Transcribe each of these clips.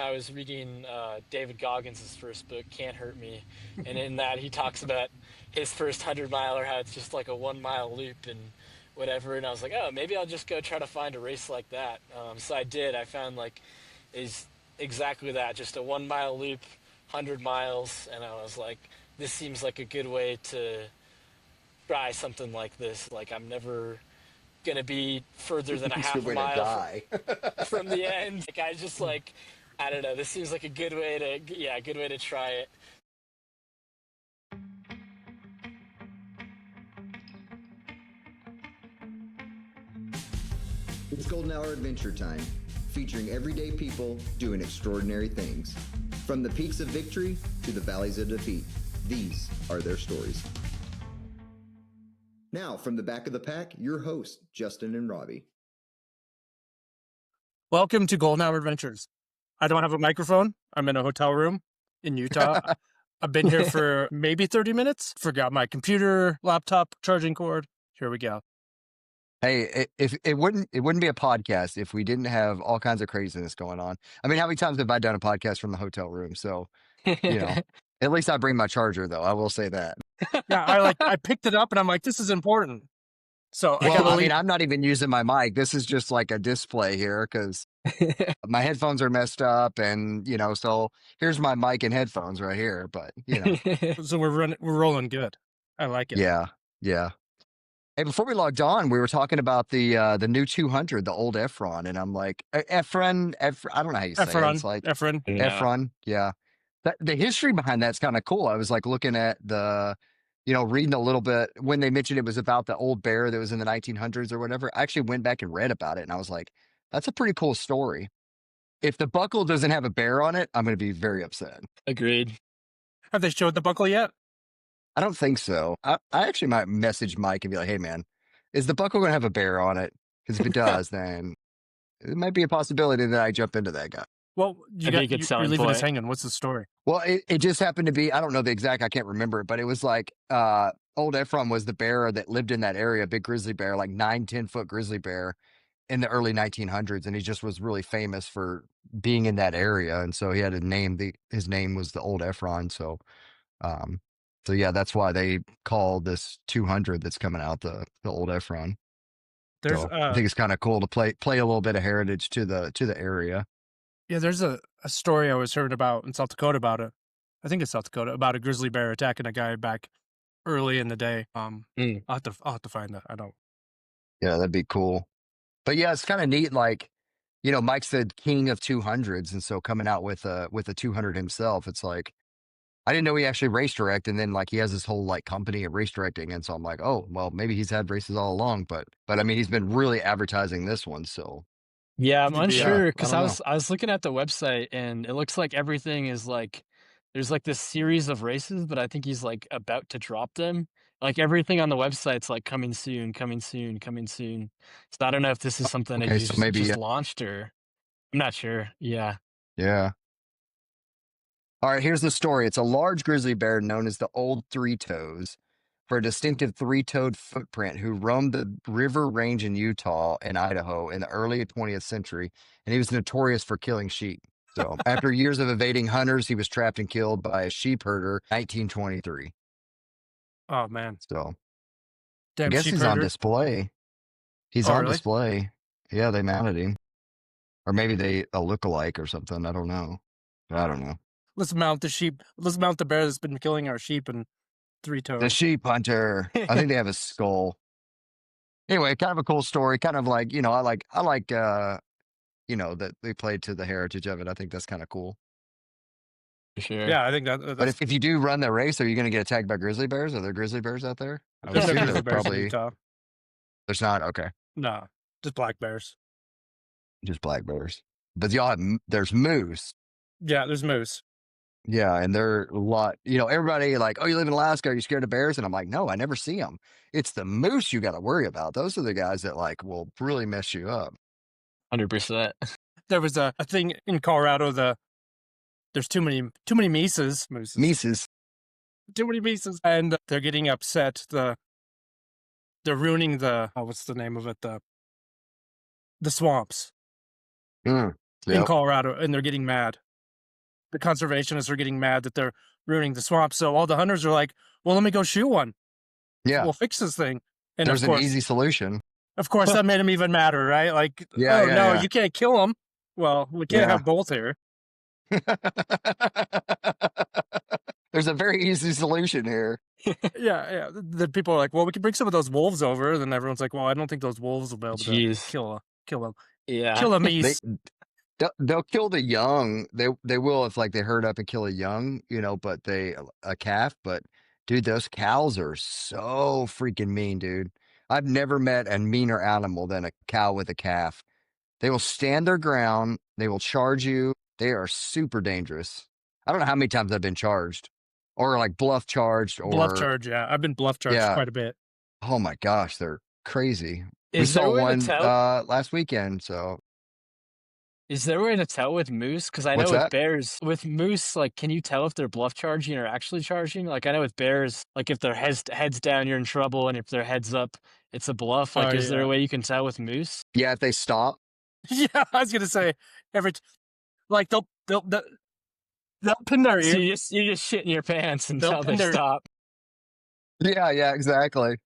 I was reading David Goggins' first book, Can't Hurt Me, and in that he talks about his first 100 miler, how it's just like a 1 mile loop and whatever. And I was like, oh, maybe I'll just go try to find a race like that. So I did. I found like is exactly that, just a 1 mile loop, 100 miles, and I was like, this seems like a good way to try something like this. Like I'm never gonna be further than a It's a good half a way to mile die. from the end. Like I just like I don't know. This seems like a good way to good way to try it. It's Golden Hour Adventure Time, featuring everyday people doing extraordinary things. From the peaks of victory to the valleys of defeat, these are their stories. Now, from the back of the pack, your hosts, Justin and Robbie. Welcome to Golden Hour Adventures. I don't have a microphone. I'm in a hotel room in Utah. I've been here for maybe 30 minutes. Forgot my computer, laptop, charging cord. Here we go. Hey, if it wouldn't be a podcast if we didn't have all kinds of craziness going on. I mean, how many times have I done a podcast from the hotel room? So, at least I bring my charger though. I will say that. Yeah, I picked it up and I'm like, this is important. So Well, I mean, I'm not even using my mic. This is just like a display here because my headphones are messed up, and so here's my mic and headphones right here. But so we're rolling good. I like it. Yeah. Hey, before we logged on, we were talking about the new 200, the old Efron, and I'm like, Efron, I don't know how you say it. It's like Efron. Efron, yeah. The history behind that's kind of cool. I was like looking at reading a little bit when they mentioned it was about the old bear that was in the 1900s or whatever. I actually went back and read about it, and I was like, that's a pretty cool story. If the buckle doesn't have a bear on it, I'm going to be very upset. Agreed. Have they showed the buckle yet? I don't think so. I actually might message Mike and be like, hey, man, is the buckle going to have a bear on it? Because if it does, then it might be a possibility that I jump into that guy. Well, you're leaving us hanging. What's the story? Well, it just happened to be, I don't know the exact, I can't remember it, but it was like Old Efron was the bear that lived in that area, big grizzly bear, like 9-10 foot grizzly bear in the early 1900s. And he just was really famous for being in that area. And so he had a name, his name was the Old Efron. So yeah, that's why they call this 200 that's coming out the Old Efron. I think it's kind of cool to play a little bit of heritage to the area. Yeah, there's a story I was heard about in South Dakota about it. I think it's South Dakota, about a grizzly bear attacking a guy back early in the day. I'll have to find that. I don't. Yeah, that'd be cool. But yeah, it's kind of neat. Like, Mike's the king of 200s, and so coming out with a 200 himself, it's like, I didn't know he actually race direct, and then like he has this whole like company of race directing, and so I'm like, oh well, maybe he's had races all along, but I mean, he's been really advertising this one, so. Yeah, I'm unsure because I was looking at the website and it looks like everything is like there's like this series of races, but I think he's like about to drop them. Like everything on the website's like coming soon, coming soon, coming soon. So I don't know if this is something that he's just launched or I'm not sure. Yeah. Yeah. All right, here's the story. It's a large grizzly bear known as the Old Three Toes for a distinctive three-toed footprint who roamed the river range in Utah and Idaho in the early 20th century, and he was notorious for killing sheep. So after years of evading hunters, he was trapped and killed by a sheep herder in 1923. Oh, man. So damn, I guess he's on display. He's on display. Yeah, they mounted him. Or maybe a look-alike or something. I don't know. Let's mount the sheep. Let's mount the bear that's been killing our sheep and three toes. The sheep hunter. I think they have a skull. Anyway, kind of a cool story. Kind of like, I like that they played to the heritage of it. I think that's kind of cool. For sure. Yeah, I think that's... But if you do run the race, are you going to get attacked by grizzly bears? Are there grizzly bears out there? There's no grizzly bears in Utah. There's not? Okay. No, just black bears. Just black bears. But there's moose. Yeah, there's moose. Yeah, and they're a lot, everybody like, oh, you live in Alaska, are you scared of bears? And I'm like, no, I never see them. It's the moose you got to worry about. Those are the guys that like will really mess you up. 100%. There was a thing in Colorado, there's too many mooses. Too many mooses. And they're getting upset. They're ruining what's the name of it? The swamps in Colorado, and they're getting mad. the conservationists are getting mad that they're ruining the swamp. So all the hunters are like, well, let me go shoot one. Yeah. We'll fix this thing. And there's of course, an easy solution. Of course, that made him even madder, right? Like, you can't kill him. Well, we can't have both here. There's a very easy solution here. Yeah. The people are like, well, we can bring some of those wolves over. And then everyone's like, well, I don't think those wolves will be able to kill them. Yeah. Kill a meese. They'll kill the young. They will if like they herd up and kill a young, but a calf. But dude, those cows are so freaking mean, dude. I've never met a meaner animal than a cow with a calf. They will stand their ground. They will charge you. They are super dangerous. I don't know how many times I've been charged or like bluff charged yeah. I've been bluff charged quite a bit. Oh my gosh. They're crazy. We saw one last weekend. So is there a way to tell with moose? Because I know with bears, with moose, like, can you tell if they're bluff charging or actually charging? Like, I know with bears, like, if their heads down, you're in trouble, and if their head's up, it's a bluff. Like, is there a way you can tell with moose? Yeah, if they stop. Yeah, I was gonna say like they'll pin their ear. So you just shit in your pants until they stop. Yeah, exactly.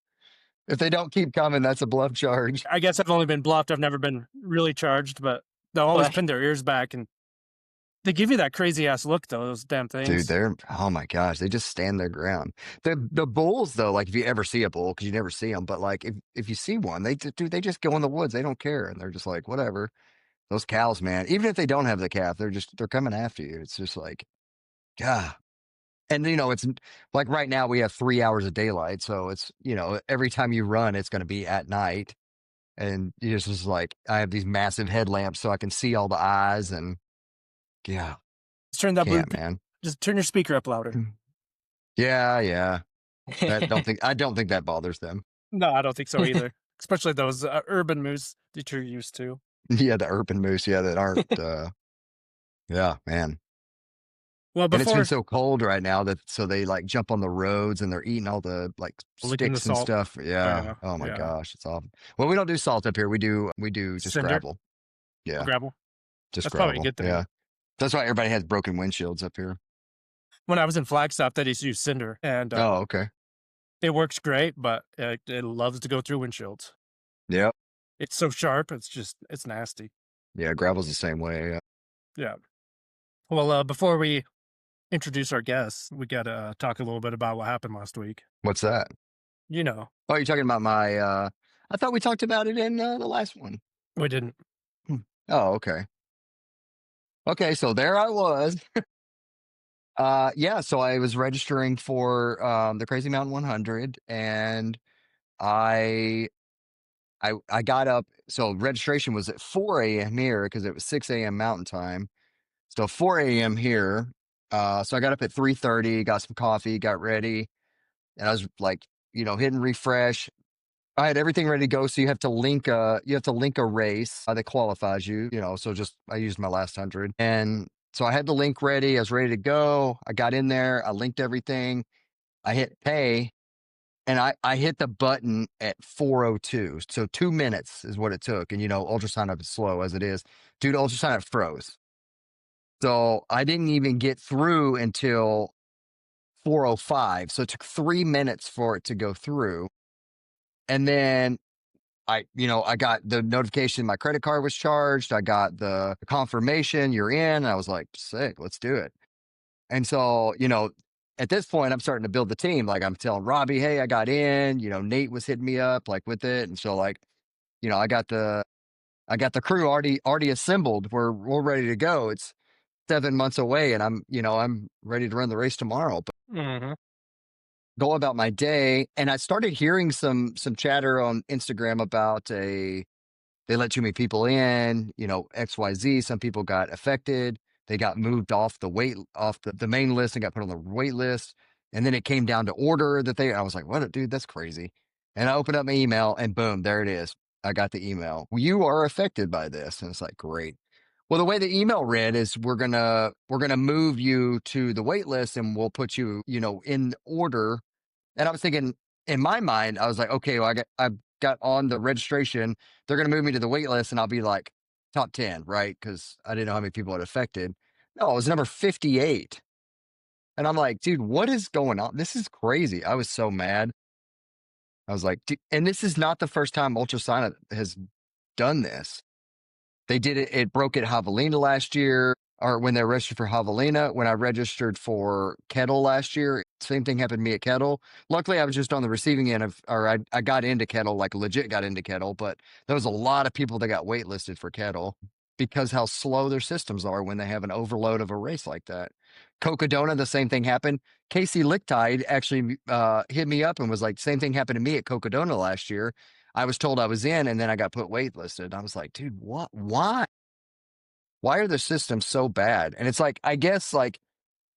If they don't keep coming, that's a bluff charge. I guess I've only been bluffed. I've never been really charged, but they'll always pin their ears back, and they give you that crazy ass look, though. Those damn things, dude. Oh my gosh, they just stand their ground. The bulls, though, like if you ever see a bull, because you never see them, but like if you see one, they just go in the woods. They don't care, and they're just like whatever. Those cows, man. Even if they don't have the calf, they're coming after you. It's just like, God. And it's like right now we have 3 hours of daylight, so it's every time you run, it's going to be at night. And it's just like, I have these massive headlamps so I can see all the eyes and yeah. Just turn that blue, man. Just turn your speaker up louder. Yeah. I don't think that bothers them. No, I don't think so either. Especially those urban moose that you're used to. Yeah, the urban moose, that aren't, yeah, man. Well, and it's been so cold right now so they like jump on the roads and they're eating all the like sticks and stuff. Yeah. Oh my gosh, it's awful. Well, we don't do salt up here. We do just Cinder? gravel. Yeah, gravel. Just That's gravel. probably a good thing. Yeah, that's why everybody has broken windshields up here. When I was in Flagstaff, they used to use cinder, and okay, it works great, but it loves to go through windshields. Yep, it's so sharp. It's nasty. Yeah, gravel's the same way. Yeah. Well, before we introduce our guests, we got to talk a little bit about what happened last week. What's that? Oh, you're talking about my I thought we talked about it in the last one. We didn't. Oh, okay, so there I was. So I was registering for the Crazy Mountain 100, and I got up. So registration was at 4 a.m. here because it was 6 a.m. Mountain Time. So 4 a.m. here. So I got up at 3:30, got some coffee, got ready, and I was like, hitting refresh. I had everything ready to go. So you have to link a race that qualifies you. So I used my last 100, and so I had the link ready. I was ready to go. I got in there. I linked everything. I hit pay, and I hit the button at 4:02. So 2 minutes is what it took. And ultrasign up is slow as it is, dude. Ultrasign up froze. So I didn't even get through until 4:05. So it took 3 minutes for it to go through. And then I got the notification my credit card was charged. I got the confirmation you're in. And I was like, sick, let's do it. And so, at this point, I'm starting to build the team. Like I'm telling Robbie, hey, I got in, Nate was hitting me up like with it. And so like, I got the crew already assembled. We're ready to go. It's 7 months away and I'm ready to run the race tomorrow. But go about my day. And I started hearing some chatter on Instagram about they let too many people in, XYZ. Some people got affected. They got moved off the main list and got put on the wait list. And then it came down to order I was like, what, dude, that's crazy. And I opened up my email and boom, there it is. I got the email. You are affected by this. And it's like, great. Well, the way the email read is we're gonna move you to the wait list and we'll put you, in order. And I was thinking in my mind, I was like, okay, well, I got on the registration. They're gonna move me to the wait list and I'll be like top 10, right? Because I didn't know how many people it affected. No, it was number 58. And I'm like, dude, what is going on? This is crazy. I was so mad. I was like, dude, and this is not the first time Ultrasonic has done this. They did it. It broke at Javelina last year, or when they registered for Javelina. When I registered for Kettle last year, same thing happened to me at Kettle. Luckily, I was just on the receiving end of, or I got into Kettle, like legit got into Kettle, but there was a lot of people that got waitlisted for Kettle because how slow their systems are when they have an overload of a race like that. Cocodona, the same thing happened. Casey Lichtide actually hit me up and was like, same thing happened to me at Cocodona last year. I was told I was in, and then I got put waitlisted. I was like, dude, what? Why? Why are the systems so bad? And it's like, I guess, like,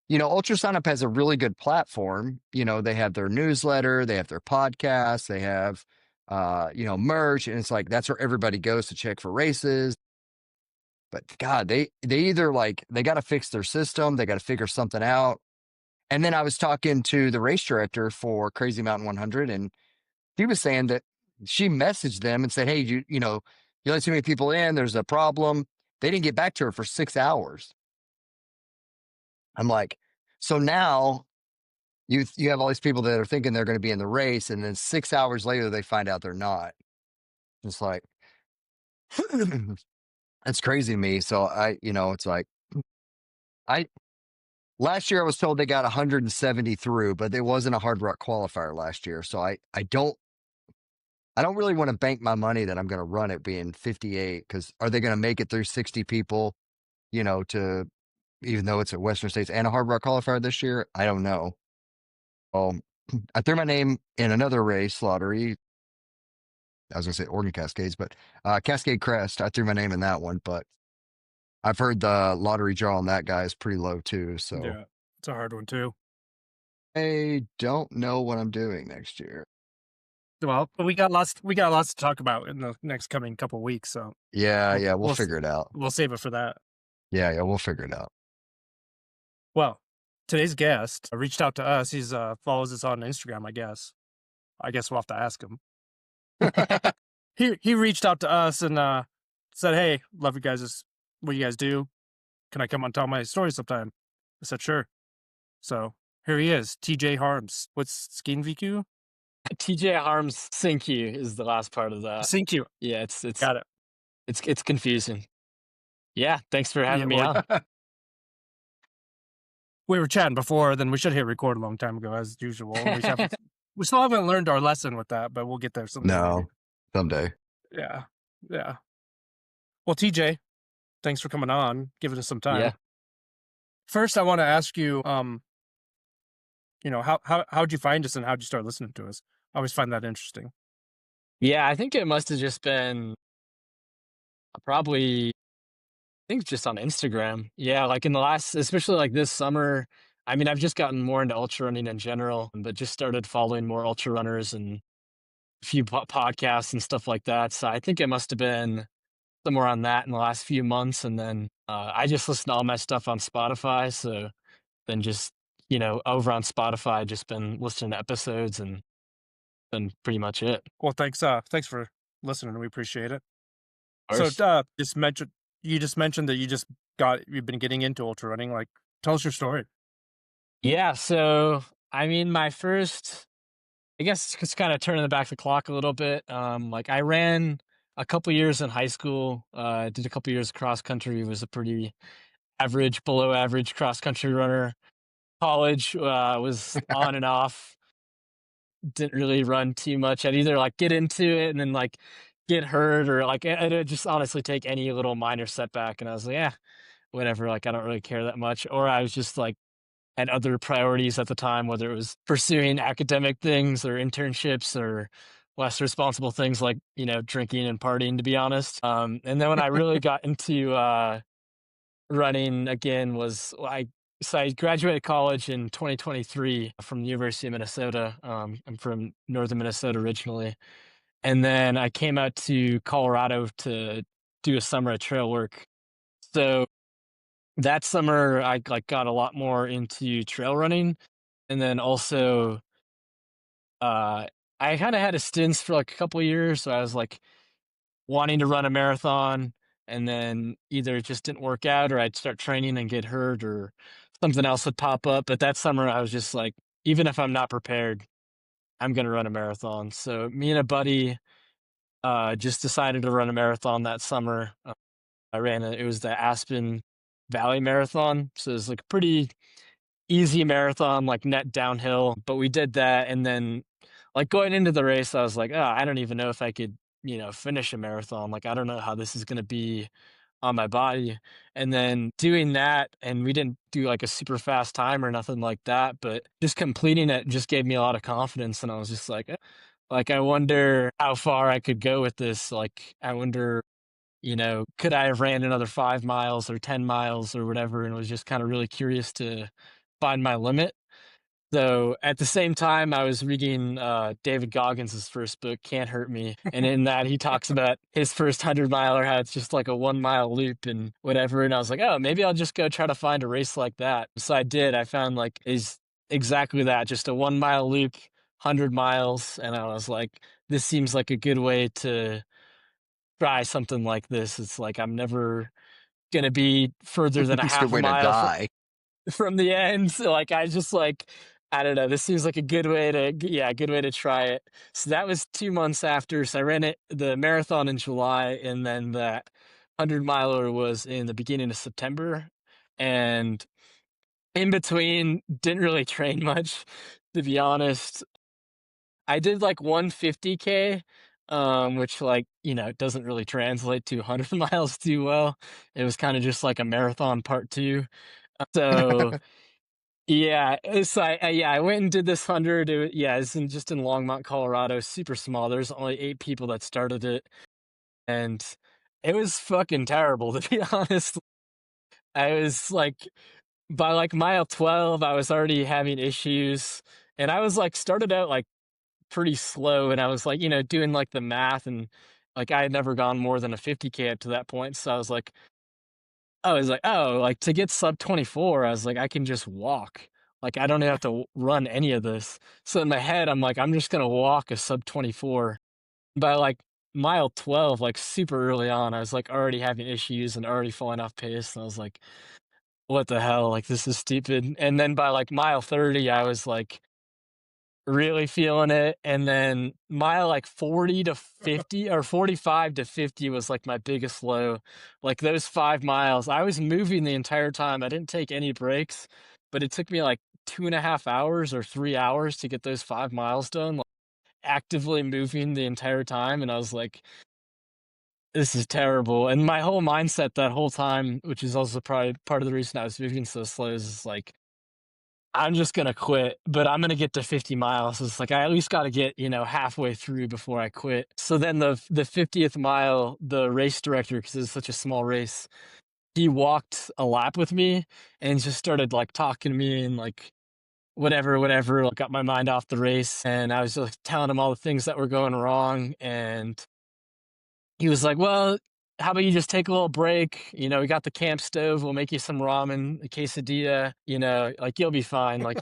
Ultrasonic has a really good platform. They have their newsletter, they have their podcast, they have, merch, and it's like that's where everybody goes to check for races. But God, they either like they got to fix their system, they got to figure something out. And then I was talking to the race director for Crazy Mountain 100, and he was saying that she messaged them and said, "Hey, you let too many people in. There's a problem." They didn't get back to her for 6 hours. I'm like, so now you have all these people that are thinking they're going to be in the race, and then 6 hours later they find out they're not. It's like that's crazy to me. So it's like I last year I was told they got 170 through, but it wasn't a Hard Rock qualifier last year. So I don't really want to bank my money that I'm going to run it being 58, because are they going to make it through 60 people, to even though it's at Western States and a Hard Rock qualifier this year? I don't know. I threw my name in another race lottery. I was going to say Oregon Cascades, but Cascade Crest, I threw my name in that one, but I've heard the lottery draw on that guy is pretty low too. So Yeah, it's a hard one too. I don't know what I'm doing next year. Well, we got lots to talk about in the next coming couple weeks. So yeah, we'll figure it out. We'll save it for that. Yeah, we'll figure it out. Well, today's guest reached out to us. He's follows us on Instagram, I guess. I guess we'll have to ask him. He reached out to us and said, "Hey, love you guys. What you guys do? Can I come on and tell my story sometime?" I said, "Sure." So here he is, TJ Harms. What's Synkiew? TJ Harms-Synkiew is the last part of that. Synkiew. Yeah, it's got it. It's confusing. Yeah, thanks for having me on. We were chatting before, then we should hit record a long time ago, as usual. We still haven't learned our lesson with that, but we'll get there someday. No, someday. Yeah. Well, TJ, thanks for coming on, giving us some time. Yeah. First, I want to ask you, how'd you find us and how'd you start listening to us? I always find that interesting. Yeah, I think it must have just been probably, I think just on Instagram. Yeah, like in the last, especially like this summer. I mean, I've just gotten more into ultra running in general, but just started following more ultra runners and a few podcasts and stuff like that. So I think it must have been somewhere on that in the last few months. And then I just listen to all my stuff on Spotify. So then just, over on Spotify, just been listening to episodes and then pretty much it. Well, thanks for listening. We appreciate it. So you just mentioned that you've been getting into ultra running. Like, tell us your story. Yeah, so I mean, my first, I guess it's kind of turning back the clock a little bit. Like I ran a couple years in high school, did a couple years of cross country, was a pretty average, below average cross country runner. College was on and off, didn't really run too much. I'd either like get into it and then like get hurt, or like I'd just honestly take any little minor setback and I was like, yeah, whatever, like I don't really care that much. Or I was just like, had other priorities at the time, whether it was pursuing academic things or internships or less responsible things like, drinking and partying, to be honest. And then when I really got into running again so I graduated college in 2023 from the University of Minnesota. I'm from northern Minnesota originally. And then I came out to Colorado to do a summer of trail work. So that summer I got a lot more into trail running. And then also I kind of had a stint for like a couple of years. So I was like wanting to run a marathon. and then either it just didn't work out or I'd start training and get hurt or something else would pop up. But that summer I was just like, even if I'm not prepared, I'm going to run a marathon. So me and a buddy just decided to run a marathon that summer. It was the Aspen Valley Marathon. So it was like a pretty easy marathon, like net downhill. But we did that. And then like going into the race, I was like, oh, I don't even know if I could, finish a marathon. Like, I don't know how this is going to be on my body. And then doing that, and we didn't do like a super fast time or nothing like that, but just completing it just gave me a lot of confidence. And I was just like, I wonder how far I could go with this. Like, I wonder, could I have ran another 5 miles or 10 miles or whatever? And was just kind of really curious to find my limit. So at the same time, I was reading David Goggins' first book, Can't Hurt Me. And in that, he talks about his first 100-miler, how it's just like a 1 mile loop and whatever. And I was like, oh, maybe I'll just go try to find a race like that. So I did. I found like is exactly that, just a 1 mile loop, 100 miles. And I was like, this seems like a good way to try something like this. It's like I'm never going to be further than a It's a good half a way to mile die. from the end. So like I just like I don't know. This seems like a good way to try it. So that was 2 months after. So I ran the marathon in July, and then that 100-miler was in the beginning of September. And in between, didn't really train much, to be honest. I did like 150K, which like doesn't really translate to 100 miles too well. It was kind of just like a marathon part two. So yeah, I went and did this 100. It's just in Longmont, Colorado, super small. There's only 8 people that started it, and it was fucking terrible to be honest. I was like, by like mile 12, I was already having issues, and I was like started out like pretty slow, and I was like, doing like the math, and like I had never gone more than a 50K up to that point, so oh, like to get sub 24, I was like, I can just walk. Like, I don't have to run any of this. So in my head, I'm like, I'm just going to walk a sub 24. By like mile 12, like super early on, I was like already having issues and already falling off pace. And I was like, what the hell? Like, this is stupid. And then by like mile 30, I was like, really feeling it. And then mile like 40 to 50 or 45 to 50 was like my biggest low. Like those 5 miles, I was moving the entire time. I didn't take any breaks, but it took me like 2.5 hours or 3 hours to get those 5 miles done, like actively moving the entire time. And I was like, this is terrible. And my whole mindset that whole time, which is also probably part of the reason I was moving so slow, is like, I'm just gonna quit, but I'm gonna get to 50 miles. It's like I at least got to get halfway through before I quit. So then the 50th mile, the race director, because it's such a small race, he walked a lap with me and just started like talking to me and like whatever. Like, got my mind off the race, and I was just telling him all the things that were going wrong, and he was like, well, how about you just take a little break? We got the camp stove. We'll make you some ramen, a quesadilla, like you'll be fine. Like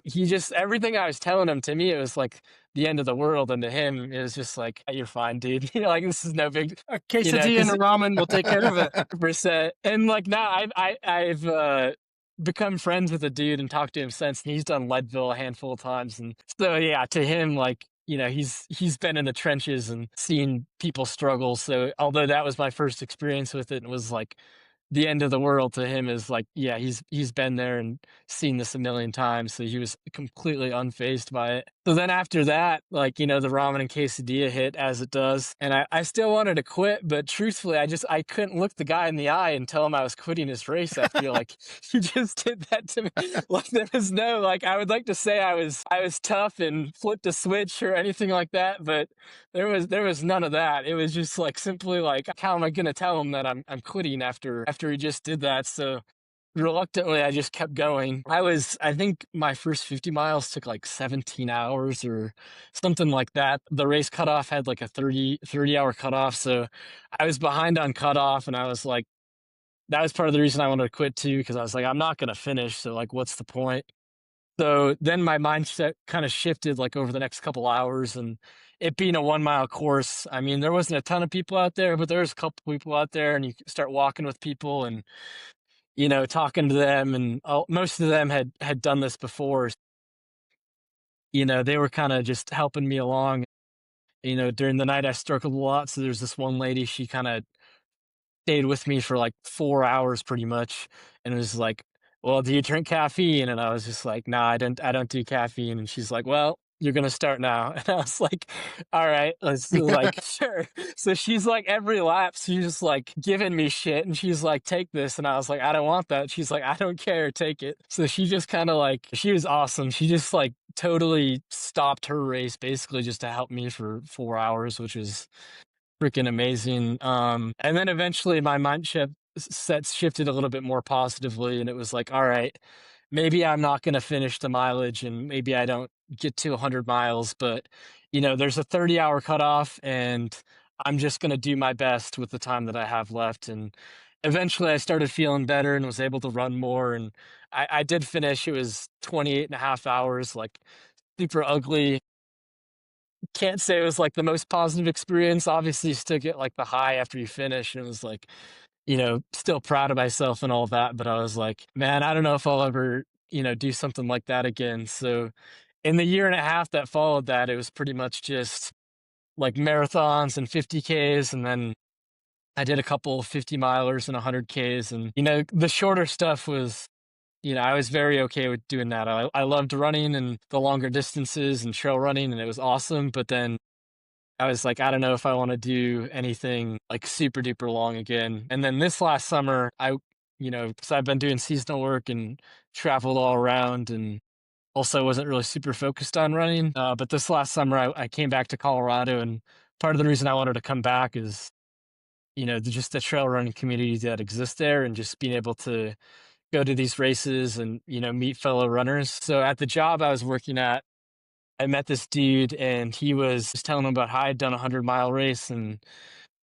everything I was telling him, to me, it was like the end of the world. And to him, it was just like, you're fine, dude. Like this is no big, A quesadilla and a ramen will take care of it. percent. And like now I've become friends with the dude and talked to him since, and he's done Leadville a handful of times. And so, yeah, to him, like, he's been in the trenches and seen people struggle. So although that was my first experience with it and was like the end of the world, to him is like, yeah, he's been there and seen this a million times. So he was completely unfazed by it. So then after that, like, the ramen and quesadilla hit as it does. And I still wanted to quit, but truthfully, I couldn't look the guy in the eye and tell him I was quitting his race. I feel like he just did that to me. Like there was no, like, I would like to say I was tough and flipped a switch or anything like that, but there was none of that. It was just like simply like, how am I going to tell him that I'm quitting after he just did that? So reluctantly, I just kept going. I think my first 50 miles took like 17 hours or something like that. The race cutoff had like a 30-hour cutoff. So I was behind on cutoff, and I was like, that was part of the reason I wanted to quit too, because I was like, I'm not going to finish. So like, what's the point? So then my mindset kind of shifted like over the next couple hours, and it being a 1 mile course. I mean, there wasn't a ton of people out there, but there was a couple people out there, and you start walking with people and, talking to them, and most of them had done this before. They were kind of just helping me along. During the night I struggled a lot. So there's this one lady, she kind of stayed with me for like 4 hours pretty much, and it was like, well, do you drink caffeine? And I was just like, nah, I don't do caffeine. And she's like, well, you're gonna start now. And I was like, all right, let's do like, sure. So she's like, every lap she's just like giving me shit, and she's like, take this. And I was like, I don't want that. She's like, I don't care, take it. So she just kind of like, she was awesome. She just like totally stopped her race basically just to help me for 4 hours, which is freaking amazing. And then eventually my sets shifted a little bit more positively, and it was like, all right, maybe I'm not going to finish the mileage, and maybe I don't get to 100 miles, but there's a 30-hour cutoff, and I'm just going to do my best with the time that I have left. And eventually I started feeling better and was able to run more, and I did finish. It was 28 and a half hours, like super ugly. Can't say it was like the most positive experience. Obviously, you still get like the high after you finish, and it was like, still proud of myself and all that. But I was like, man, I don't know if I'll ever, do something like that again. So in the year and a half that followed that, it was pretty much just like marathons and 50Ks. And then I did a couple of 50 milers and 100Ks. And, the shorter stuff was, I was very okay with doing that. I loved running and the longer distances and trail running, and it was awesome. But then I was like, I don't know if I want to do anything like super duper long again. And then this last summer, because I've been doing seasonal work and traveled all around, and also wasn't really super focused on running. But this last summer, I came back to Colorado, and part of the reason I wanted to come back is, just the trail running community that exists there, and just being able to go to these races and, meet fellow runners. So at the job I was working at, I met this dude, and he was just telling him about how I'd done a 100-mile race, and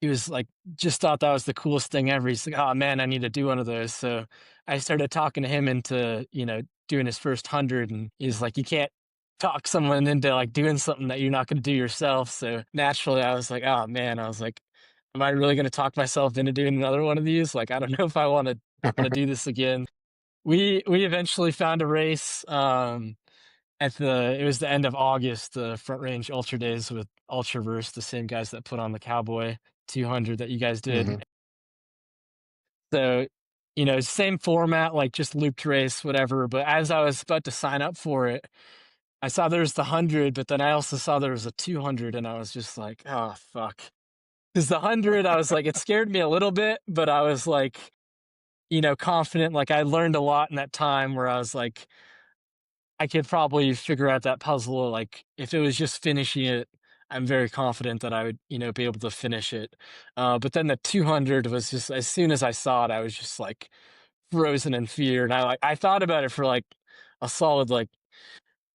he was like, just thought that was the coolest thing ever. He's like, oh man, I need to do one of those. So I started talking to him into, doing his first 100, and he's like, you can't talk someone into like doing something that you're not going to do yourself. So naturally I was like, oh man, I was like, am I really going to talk myself into doing another one of these? Like, I don't know if I want to do this again. We eventually found a race. It was the end of August, the Front Range Ultra Days with Ultraverse, the same guys that put on the Cowboy 200 that you guys did. Mhm. So, same format, like just looped race, whatever. But as I was about to sign up for it, I saw there was the 100, but then I also saw there was a 200, and I was just like, oh, fuck. Because the 100, I was like, it scared me a little bit, but I was like, confident. Like I learned a lot in that time where I was like, I could probably figure out that puzzle. Like if it was just finishing it, I'm very confident that I would, be able to finish it. But then the 200 was just, as soon as I saw it, I was just like frozen in fear. And I thought about it for like a solid like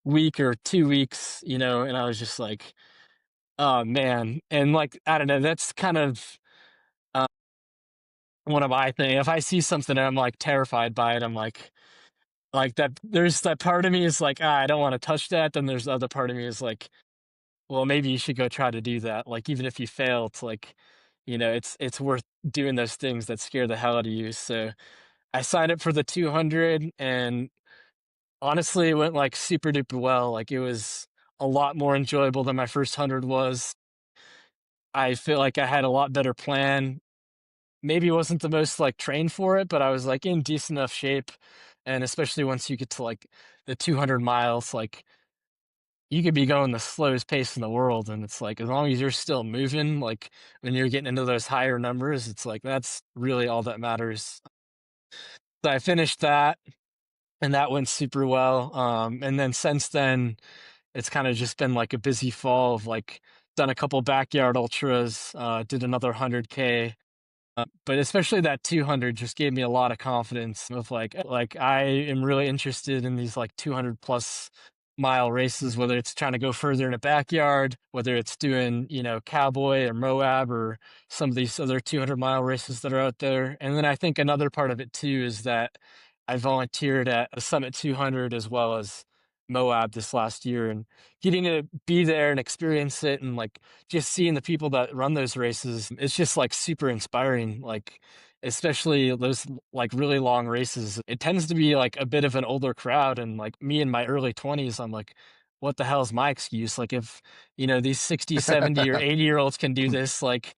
week or 2 weeks, and I was just like, oh man. And like, I don't know, that's kind of uh, one of my things. If I see something and I'm like terrified by it, I'm like that, there's that part of me is like, I don't want to touch that. Then there's the other part of me is like, well, maybe you should go try to do that. Like, even if you fail, it's like, it's worth doing those things that scare the hell out of you. So I signed up for the 200, and honestly, it went like super duper well. Like, it was a lot more enjoyable than my first 100 was. I feel like I had a lot better plan. Maybe wasn't the most like trained for it, but I was like in decent enough shape. And especially once you get to like the 200 miles, like you could be going the slowest pace in the world, and it's like as long as you're still moving, like when you're getting into those higher numbers, it's like that's really all that matters. So I finished that, and that went super well. And then since then, it's kind of just been like a busy fall of like done a couple backyard ultras, did another 100K. But especially that 200 just gave me a lot of confidence of like I am really interested in these like 200 plus mile races, whether it's trying to go further in a backyard, whether it's doing, Cowboy or Moab or some of these other 200-mile races that are out there. And then I think another part of it too is that I volunteered at a Summit 200 as well as Moab this last year, and getting to be there and experience it, and like just seeing the people that run those races, it's just like super inspiring. Like, especially those like really long races, it tends to be like a bit of an older crowd, and like me in my early 20s, I'm like, what the hell is my excuse? Like, if these 60, 70, or 80-year-olds can do this, like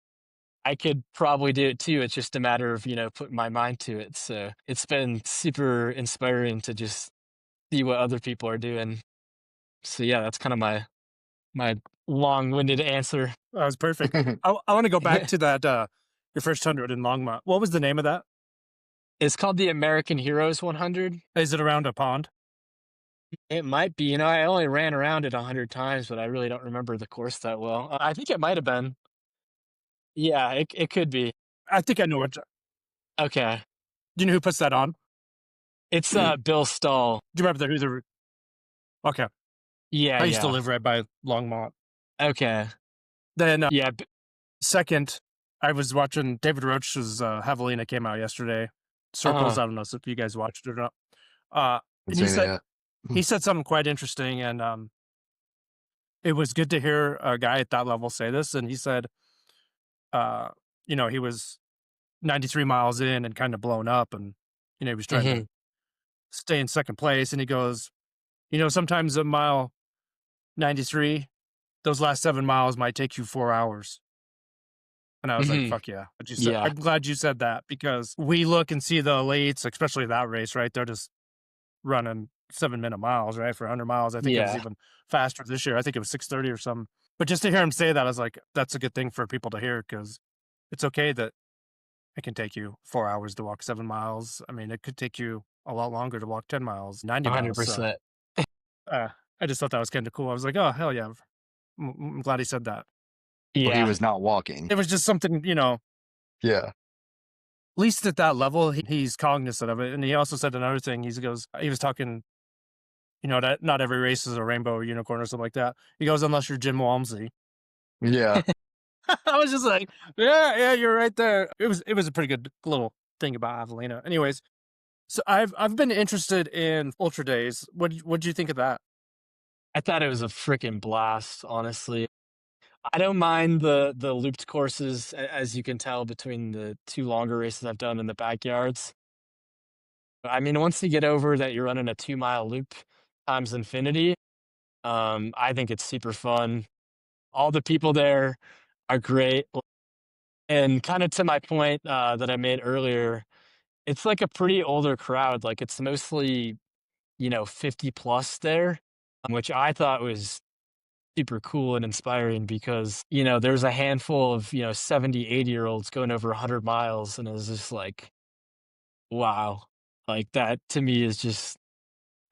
I could probably do it too. It's just a matter of putting my mind to it. So it's been super inspiring to just see what other people are doing. So yeah, that's kind of my long-winded answer. That was perfect. I want to go back to that your first 100 in Longmont. What was the name of that? It's called the American Heroes 100. Is it around a pond? It might be. I only ran around it 100 times, but I really don't remember the course that well. I think it might have been. Yeah, it could be. I think I know what. Okay. Do you know who puts that on? It's Bill Stahl. Do you remember who the? Okay. Yeah, I used to live right by Longmont. Okay. Then yeah. Second, I was watching David Roach's Javelina came out yesterday. Circles. I don't know if you guys watched it or not. And he said something quite interesting, and it was good to hear a guy at that level say this. And he said, he was 93 miles in and kind of blown up, and he was trying to stay in second place. And he goes, sometimes at mile 93, those last 7 miles might take you 4 hours. And I was like, fuck yeah. I'm glad you said that, because we look and see the elites, especially that race, right? They're just running 7-minute miles, right? For 100 miles. I think it was even faster this year. I think it was 6:30 or something. But just to hear him say that, I was like, that's a good thing for people to hear, because it's okay that it can take you 4 hours to walk 7 miles. I mean, it could take you a lot longer to walk 10 miles, 90 miles. 100%. So, I just thought that was kind of cool. I was like, oh, hell yeah. I'm glad he said that. Yeah. Well, he was not walking. It was just something, Yeah. At least at that level, he's cognizant of it. And he also said another thing. He was talking, that not every race is a rainbow or unicorn or something like that. He goes, unless you're Jim Walmsley. Yeah. I was just like, yeah, you're right there. It was a pretty good little thing about Javelina. Anyways, so I've been interested in Ultra Days. What'd you think of that? I thought it was a freaking blast, honestly. I don't mind the looped courses, as you can tell between the 2 longer races I've done in the backyards. I mean, once you get over that you're running a 2-mile loop times infinity, I think it's super fun. All the people there are great. And kind of to my point that I made earlier, it's like a pretty older crowd. Like, it's mostly, 50 plus there, which I thought was super cool and inspiring, because there's a handful of 70, 80-year-olds going over 100 miles, and it was just like, wow, like that to me is just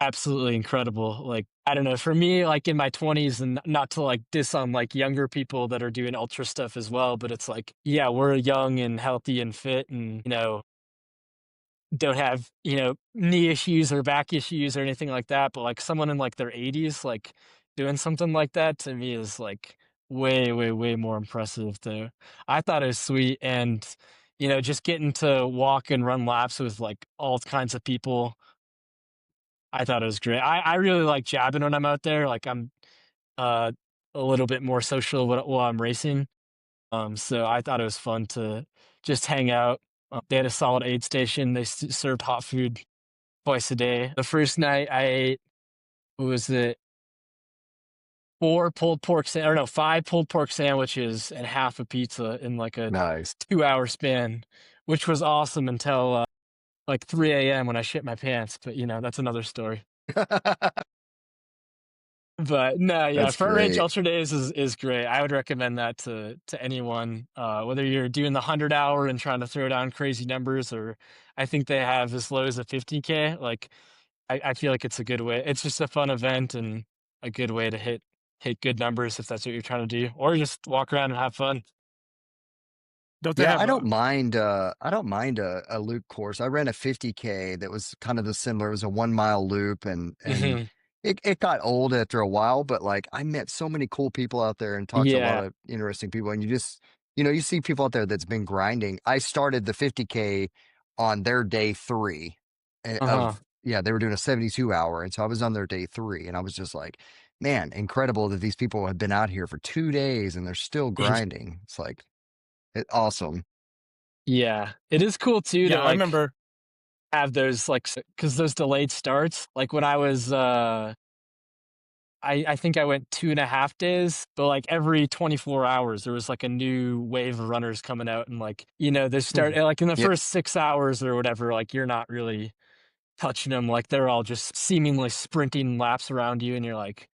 absolutely incredible. Like, I don't know, for me, like in my 20s, and not to like diss on like younger people that are doing ultra stuff as well, but it's like, yeah, we're young and healthy and fit, and don't have knee issues or back issues or anything like that, but like someone in like their 80s like doing something like that, to me is like way, way, way more impressive. Though I thought it was sweet, and just getting to walk and run laps with like all kinds of people, I thought it was great. I really like jabbing when I'm out there. Like, I'm a little bit more social while I'm racing, so I thought it was fun to just hang out. They had a solid aid station. They served hot food twice a day. The first night I ate, what was it? 5 pulled pork sandwiches and half a pizza in like a 2-hour span, which was awesome until like 3 a.m. when I shit my pants. But that's another story. But no, yeah, Front Range Ultra Days is great. I would recommend that to anyone, whether you're doing the 100-hour and trying to throw down crazy numbers, or I think they have as low as a 50K. Like, I feel like it's a good way. It's just a fun event and a good way to hit good numbers if that's what you're trying to do, or just walk around and have fun. I don't mind a loop course. I ran a 50K that was kind of the similar. It was a 1-mile loop, and it got old after a while, but like I met so many cool people out there and talked to a lot of interesting people, and you just you see people out there that's been grinding. I started the 50K on their day 3 of they were doing a 72 hour. And so I was on their day 3 and I was just like, man, incredible that these people have been out here for 2 days and they're still grinding. It's like, awesome. Yeah, it is cool too to Yeah, I remember. have those because those delayed starts. Like when I was, I think I went 2.5 days, but like every 24 hours there was like a new wave of runners coming out, and like they start like in the Yep. first 6 hours or whatever. Like you're not really touching them. Like they're all just seemingly sprinting laps around you, and you're like,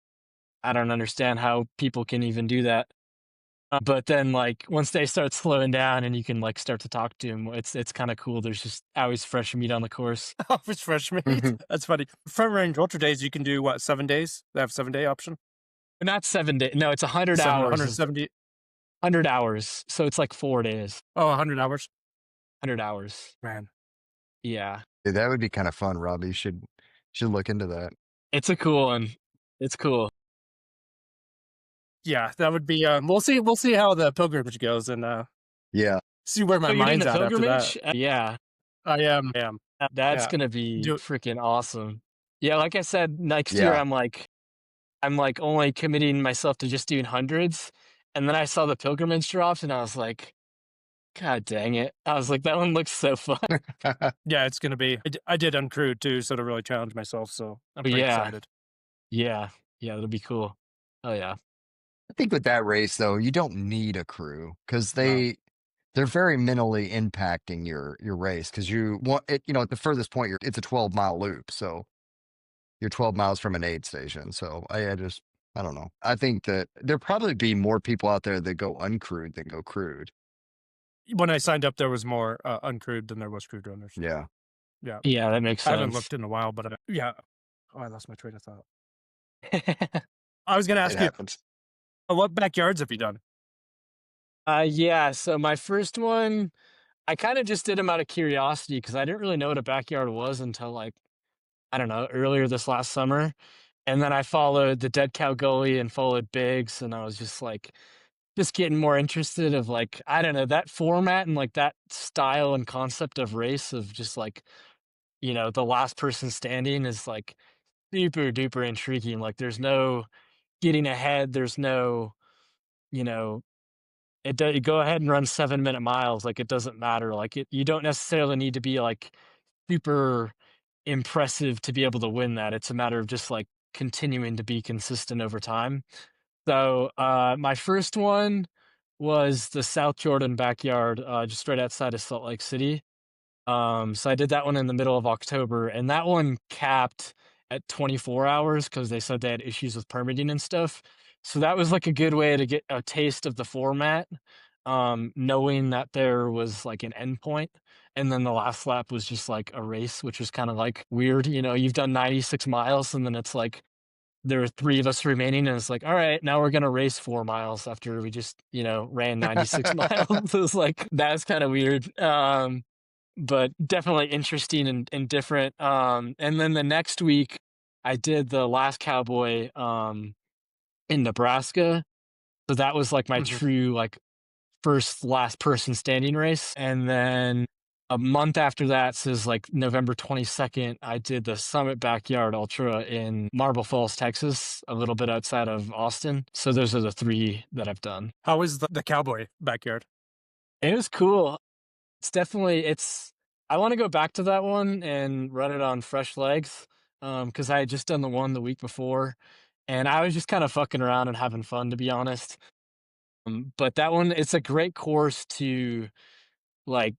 I don't understand how people can even do that. But then, like once they start slowing down and you can like start to talk to them, it's kind of cool. There's just always fresh meat on the course. Always fresh meat. That's funny. Front range ultra days, you can do what, 7 days? They have 7-day option. Not 7 days. No, it's 100 hours. 170. 100 hours. So it's like 4 days. Oh, 100 hours. 100 hours. Man. Yeah. Dude, that would be kind of fun, Rob. You should look into that. It's a cool one. It's cool. Yeah, that would be. We'll see how the pilgrimage goes, and Yeah. see where my Oh, you're doing mind's the at after that. pilgrimage? Yeah. I am. That's Yeah. gonna be Do- freaking awesome. Yeah, like I said, next year Yeah. I'm like only committing myself to just doing hundreds, and then I saw the pilgrimage drops, and I was like, God dang it! I was like, that one looks so fun. Yeah, it's gonna be. I did uncrewed too, so to really challenge myself. So I'm pretty excited. Yeah, it'll be cool. Oh yeah. I think with that race though, you don't need a crew because they're very mentally impacting your race because you want it. At the furthest point, it's a 12-mile loop, so you're 12 miles from an aid station. So I don't know. I think that there'll probably be more people out there that go uncrewed than go crewed. When I signed up, there was more uncrewed than there was crewed runners. Yeah. Yeah, that makes sense. I haven't looked in a while, but yeah. Oh, I lost my train of thought. I was gonna ask It you, happens. what backyards have you done? Yeah. So my first one, I kind of just did them out of curiosity because I didn't really know what a backyard was until like, I don't know, earlier this last summer. And then I followed the Dead Cow Gully and followed Biggs, and I was just like, just getting more interested of like, I don't know, that format and like that style and concept of race of just like, the last person standing is like super duper intriguing. Like there's no getting ahead. There's no, you know, you go ahead and run 7-minute miles. Like it doesn't matter. Like you don't necessarily need to be like super impressive to be able to win that. It's a matter of just like continuing to be consistent over time. So my first one was the South Jordan backyard, just right outside of Salt Lake City. So I did that one in the middle of October, and that one capped at 24 hours because they said they had issues with permitting and stuff. So that was like a good way to get a taste of the format, knowing that there was like an endpoint. And then the last lap was just like a race, which was kind of like weird. You've done 96 miles, and then it's like there were 3 of us remaining, and it's like, all right, now we're gonna race 4 miles after we just, ran 96 miles. It was like, that's kind of weird. But definitely interesting and different. And then the next week I did the Last Cowboy in Nebraska. So that was like my true like first last person standing race. And then a month after that, so like November 22nd, I did the Summit Backyard Ultra in Marble Falls, Texas, a little bit outside of Austin. So those are the 3 that I've done. How is the cowboy backyard? It was cool. It's definitely, I want to go back to that one and run it on fresh legs. Cause I had just done the one the week before, and I was just kind of fucking around and having fun, to be honest. But that one, it's a great course to like,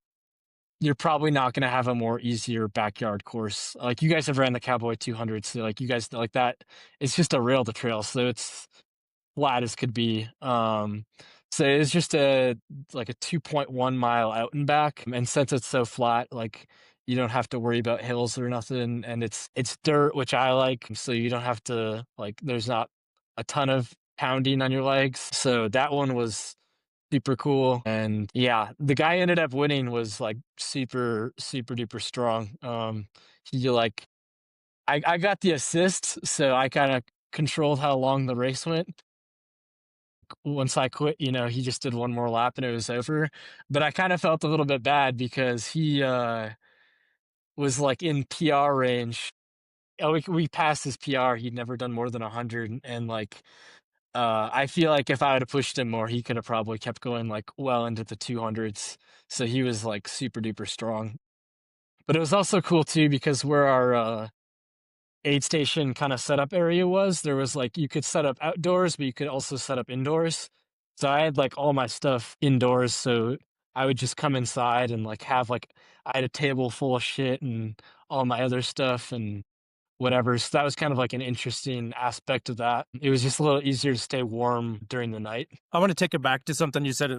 you're probably not going to have a more easier backyard course. Like you guys have ran the Cowboy 200, so like you guys like that. It's just a rail to trail, so it's flat as could be. So it's just a 2.1 mile out and back, and since it's so flat, like you don't have to worry about hills or nothing, and it's dirt, which I like, so you don't have to there's not a ton of pounding on your legs. So that one was super cool. And yeah, the guy ended up winning was like super super duper strong. He I got the assist, so I kind of controlled how long the race went. Once I quit, he just did one more lap and it was over. But I kind of felt a little bit bad because he was like in PR range we passed his PR. He'd never done more than 100, and like I feel like if I would have pushed him more, he could have probably kept going like well into the 200s. So he was like super duper strong. But it was also cool too because where our aid station kind of setup area was, there was like you could set up outdoors, but you could also set up indoors. So I had like all my stuff indoors, so I would just come inside and like have like I had a table full of shit and all my other stuff and whatever. So that was kind of like an interesting aspect of that. It was just a little easier to stay warm during the night. I want to take it back to something you said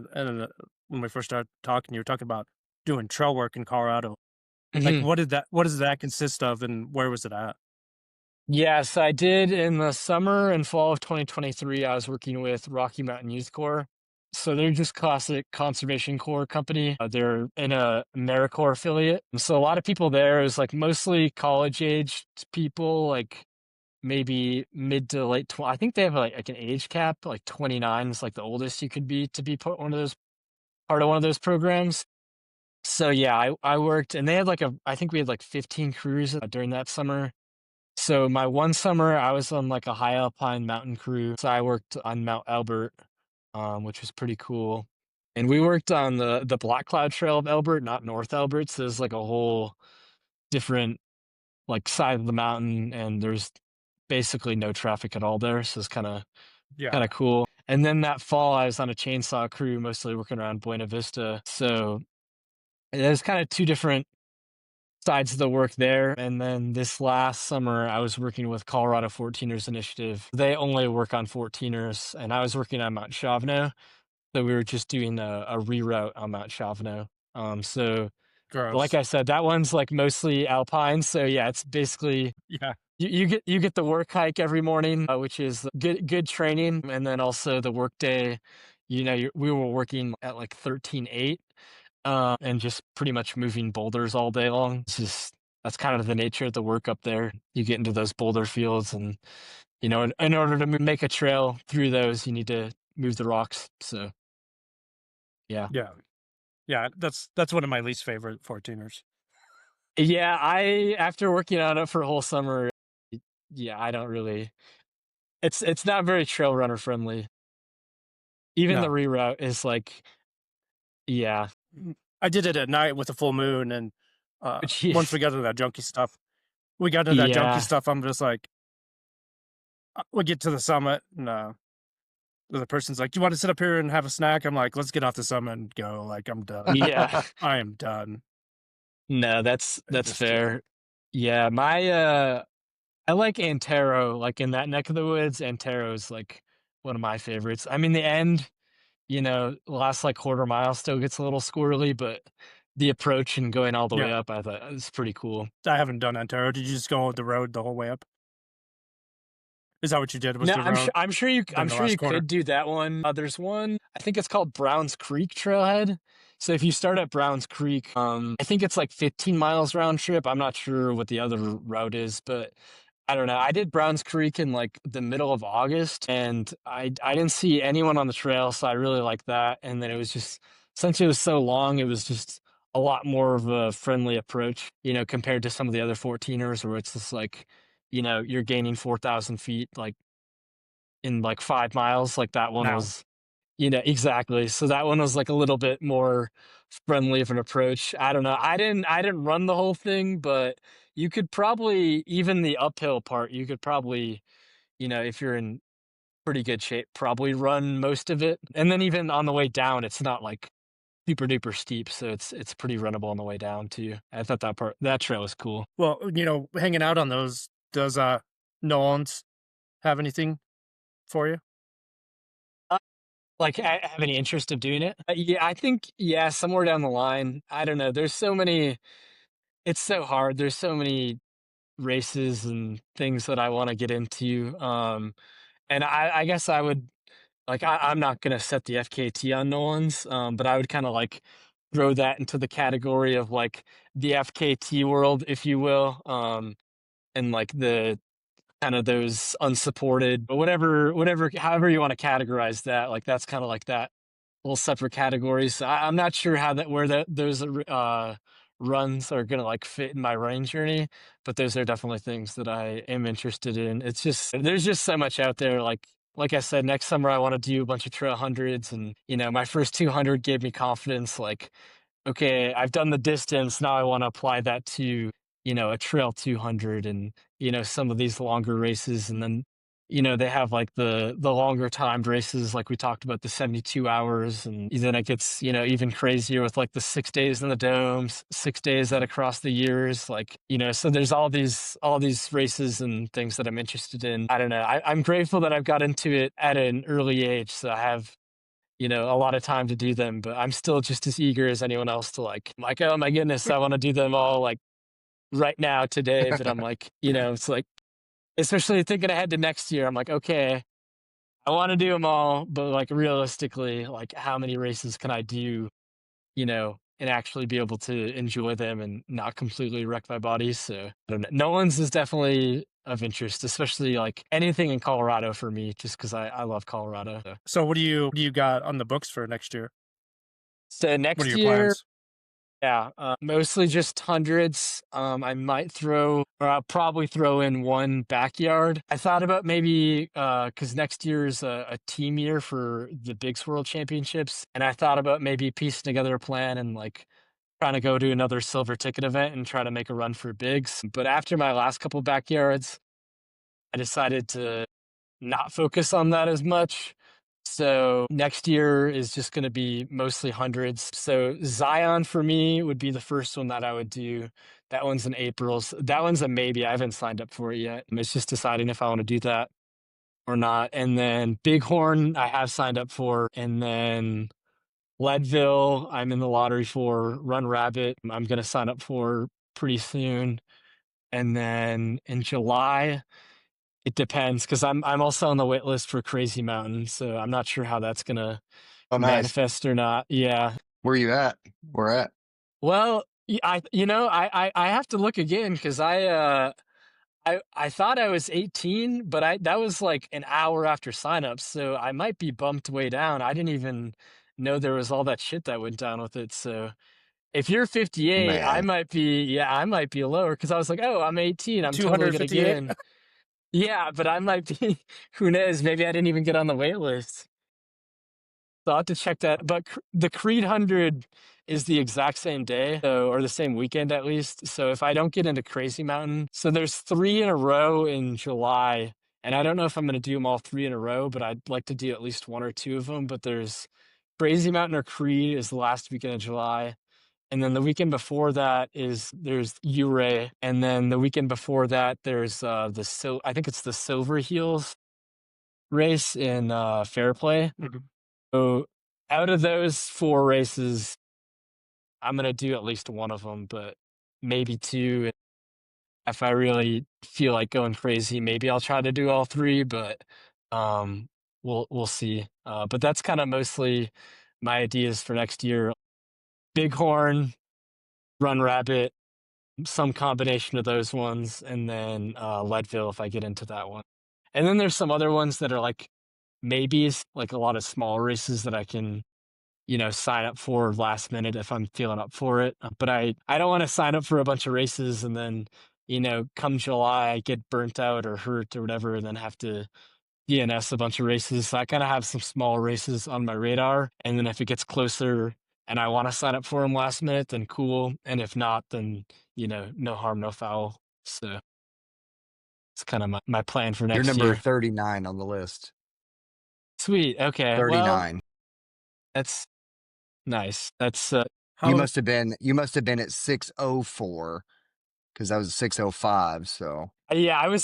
when we first started talking. You were talking about doing trail work in Colorado. Like, what does that consist of, and where was it at? Yes, I did in the summer and fall of 2023. I was working with Rocky Mountain Youth Corps. So they're just classic Conservation Corps company. They're in a AmeriCorps affiliate. So a lot of people there is like mostly college-aged people, like maybe mid to late 20. I think they have like an age cap, like 29 is like the oldest you could be to be part of one of those programs. So yeah, I worked, and they had like I think we had like 15 crews during that summer. So my one summer, I was on like a high alpine mountain crew. So I worked on Mount Elbert, which was pretty cool. And we worked on the Black Cloud Trail of Elbert, not North Elbert. So there's like a whole different like side of the mountain, and there's basically no traffic at all there. So it's kind of cool. And then that fall, I was on a chainsaw crew, mostly working around Buena Vista. So there's kind of two different sides of the work there. And then this last summer, I was working with Colorado 14ers Initiative. They only work on 14ers, and I was working on Mount Chavno. So we were just doing a reroute on Mount Chavno. So Gross. like I said, that one's like mostly alpine. So yeah, it's basically you get the work hike every morning, which is good training, and then also the work day. You know, we were working at like 13.8. And just pretty much moving boulders all day long. That's kind of the nature of the work up there. You get into those boulder fields, and you know, in order to make a trail through those, you need to move the rocks. So, yeah. That's one of my least favorite 14ers. Yeah, after working on it for a whole summer, yeah, I don't really. It's not very trail runner friendly. Even the reroute is like, yeah. I did it at night with a full moon, and once we got into that junky stuff, I'm just like, we get to the summit, and the person's like, "Do you want to sit up here and have a snack?" I'm like, "Let's get off the summit and go." Like, I'm done. Yeah, I am done. No, that's fair. Yeah, I like Antero, like in that neck of the woods. Antero is like one of my favorites. I mean, the end, you know, last like quarter mile still gets a little squirrely, but the approach and going all the way up, I thought it was pretty cool. I haven't done Antero. Did you just go the road the whole way up? Is that what you did? No, I'm sure you could do that one. There's one, I think it's called Browns Creek Trailhead. So if you start at Browns Creek, I think it's like 15 miles round trip. I'm not sure what the other route is, but I don't know. I did Browns Creek in like the middle of August, and I didn't see anyone on the trail, so I really liked that. And then it was just, since it was so long, it was just a lot more of a friendly approach, you know, compared to some of the other 14ers where it's just like, you know, you're gaining 4,000 feet like in like 5 miles. Like that one was, you know, exactly. So that one was like a little bit more friendly of an approach. I don't know. I didn't run the whole thing, but you could probably, even the uphill part, you could probably, you know, if you're in pretty good shape, probably run most of it. And then even on the way down, it's not like super duper steep, so it's pretty runnable on the way down too. I thought that trail was cool. Well, you know, hanging out on those, does Nolans have anything for you? Like, I have any interest of doing it? Yeah, I think, yeah, somewhere down the line. I don't know. There's so many, it's so hard. There's so many races and things that I want to get into. And I guess I would, like, I'm not going to set the FKT on Nolan's, but I would kind of like throw that into the category of like the FKT world, if you will. And like the kind of those unsupported, but whatever, however you want to categorize that, like that's kind of like that little separate categories. So I'm not sure how that, where those runs are gonna like fit in my running journey, but those are definitely things that I am interested in. It's just there's just so much out there. Like I said, next summer I want to do a bunch of trail hundreds, and my first 200 gave me confidence. Like, okay, I've done the distance. Now I want to apply that to, a trail 200 and, some of these longer races. And then, they have like the longer timed races, like we talked about the 72 hours. And then it gets, even crazier with like the 6 days in the domes, 6 days out across the years. Like, so there's all these races and things that I'm interested in. I don't know. I'm grateful that I've got into it at an early age. So I have, a lot of time to do them, but I'm still just as eager as anyone else to like, oh my goodness, I want to do them all like right now today. But I'm like, it's like, especially thinking ahead to next year, I'm like, okay, I want to do them all, but like realistically, like how many races can I do, and actually be able to enjoy them and not completely wreck my body. So I don't know. No one's is definitely of interest, especially like anything in Colorado for me, just because I love Colorado. So what do you got on the books for next year? So What are next your year, plans? yeah, mostly just hundreds. I might throw, or I'll probably throw in one backyard. I thought about maybe, because next year is a team year for the Bigs World Championships, and I thought about maybe piecing together a plan and like trying to go to another silver ticket event and try to make a run for Bigs. But after my last couple backyards, I decided to not focus on that as much. So next year is just going to be mostly hundreds. So Zion for me would be the first one that I would do. That one's in April. So that one's a maybe. I haven't signed up for it yet. It's just deciding if I want to do that or not. And then Bighorn, I have signed up for. And then Leadville, I'm in the lottery for. Run Rabbit, I'm going to sign up for pretty soon. And then in July, it depends because I'm also on the wait list for Crazy Mountain, so I'm not sure how that's gonna Oh, nice. manifest or not. Yeah. Where you at? Where at? Well, I have to look again because I thought I was 18, but that was like an hour after signup, so I might be bumped way down. I didn't even know there was all that shit that went down with it. So if you're 58, Man, I might be lower because I was like, oh, I'm 18, I'm totally gonna get 258. in. Yeah, but I might be, who knows? Maybe I didn't even get on the wait list. So I'll have to check that. But the Creed 100 is the exact same day, or the same weekend at least. So if I don't get into Crazy Mountain, so there's 3 in a row in July. And I don't know if I'm going to do them all 3 in a row, but I'd like to do at least 1 or 2 of them. But there's Crazy Mountain or Creed is the last weekend of July. And then the weekend before that there's Uray, and then the weekend before that there's I think it's the Silver Heels race in Fairplay. Mhm. So out of those 4 races, I'm gonna do at least one of them, but maybe 2. If I really feel like going crazy, maybe I'll try to do all 3. But we'll see. But that's kind of mostly my ideas for next year. Bighorn, Run Rabbit, some combination of those ones, and then Leadville if I get into that one. And then there's some other ones that are like maybes, like a lot of small races that I can, sign up for last minute if I'm feeling up for it. But I don't want to sign up for a bunch of races and then, come July I get burnt out or hurt or whatever, and then have to DNS a bunch of races. So I kind of have some small races on my radar, and then if it gets closer and I want to sign up for them last minute, then cool. And if not, then no harm, no foul. So it's kind of my plan for you're next number year. 39 on the list. Sweet. Okay. Well, 39. that's nice. That's You How must have been at 604 because that was 605. So yeah. I was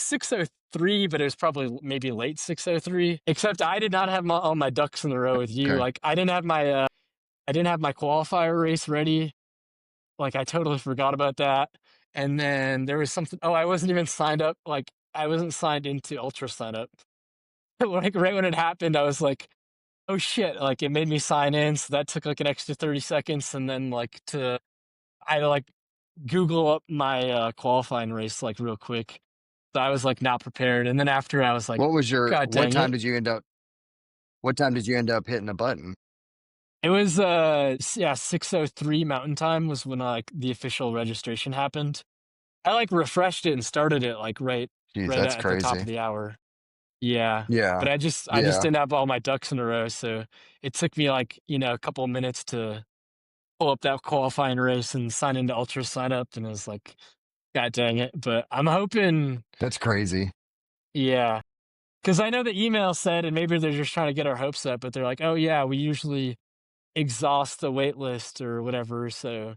603, but it was probably maybe late 603. Except I did not have all my ducks in a row with you. okay. Like I didn't have my qualifier race ready. Like I totally forgot about that. And then there was something. Oh, I wasn't even signed up. Like I wasn't signed into Ultra Sign Up. Like right when it happened, I was like, "Oh shit!" Like it made me sign in, so that took like an extra 30 seconds, and then I had to like Google up my qualifying race like real quick. So I was like not prepared, and then after I was like, What "God what dang time it!" did you end up hitting a button? It was 6:03 Mountain Time was when like the official registration happened. I like refreshed it and started it like Jeez, right that's at the top of crazy. the hour. Yeah. Yeah. But I just Yeah. didn't have all my ducks in a row, so it took me like, a couple of minutes to pull up that qualifying race and sign into Ultra sign up, and it was like, God dang it. But I'm hoping, That's crazy. yeah. Because I know the email said, and maybe they're just trying to get our hopes up, but they're like, oh yeah, we usually exhaust the wait list or whatever. So,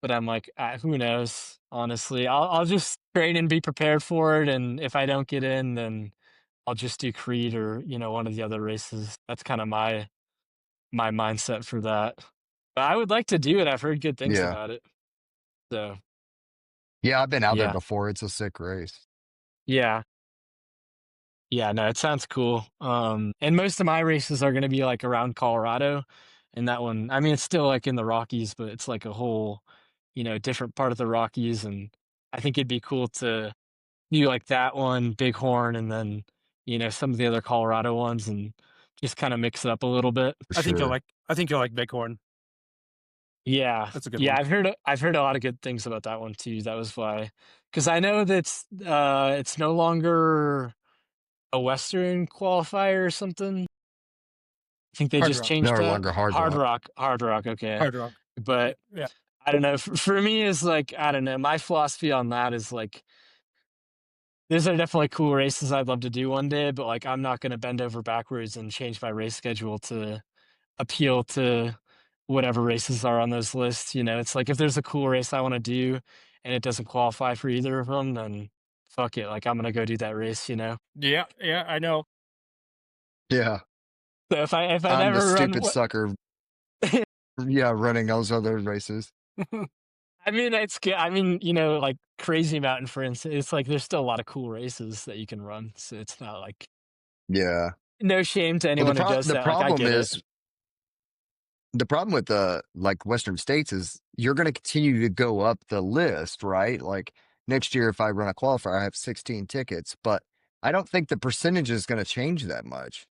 but I'm like, who knows? Honestly, I'll just train and be prepared for it. And if I don't get in, then I'll just do Creed or one of the other races. That's kind of my mindset for that. But I would like to do it. I've heard good things Yeah. about it. So Yeah, I've been out there yeah, before. It's a sick race. yeah. Yeah, no, it sounds cool. And most of my races are gonna be like around Colorado. And that one, I mean, it's still like in the Rockies, but it's like a whole, different part of the Rockies. And I think it'd be cool to do like that one, Bighorn, and then, some of the other Colorado ones and just kind of mix it up a little bit. For I think you'll sure. like. I think you'll like Bighorn. Yeah. That's a good Yeah, one. I've heard a lot of good things about that one too. That was why, because I know that's it's no longer a Western qualifier or something. I think they Hard just Rock. changed No that. longer Hard Hard Rock. Rock, Hard Rock, okay. Hard Rock. But Yeah. I don't know. For me, is like, I don't know. My philosophy on that is like, these are definitely cool races I'd love to do one day, but like, I'm not going to bend over backwards and change my race schedule to appeal to whatever races are on those lists. It's like if there's a cool race I want to do and it doesn't qualify for either of them, then fuck it. Like, I'm going to go do that race. Yeah. Yeah. I know. Yeah. So if I I'm the never run, stupid sucker. Yeah, running those other races. I mean, it's good. I mean, like Crazy Mountain, for instance, it's like there's still a lot of cool races that you can run. So it's not like Yeah. no shame to Well, anyone who does the that. Like, I problem get it. is the problem with the like Western states is you're going to continue to go up the list, right? Like next year, if I run a qualifier, I have 16 tickets, but I don't think the percentage is going to change that much.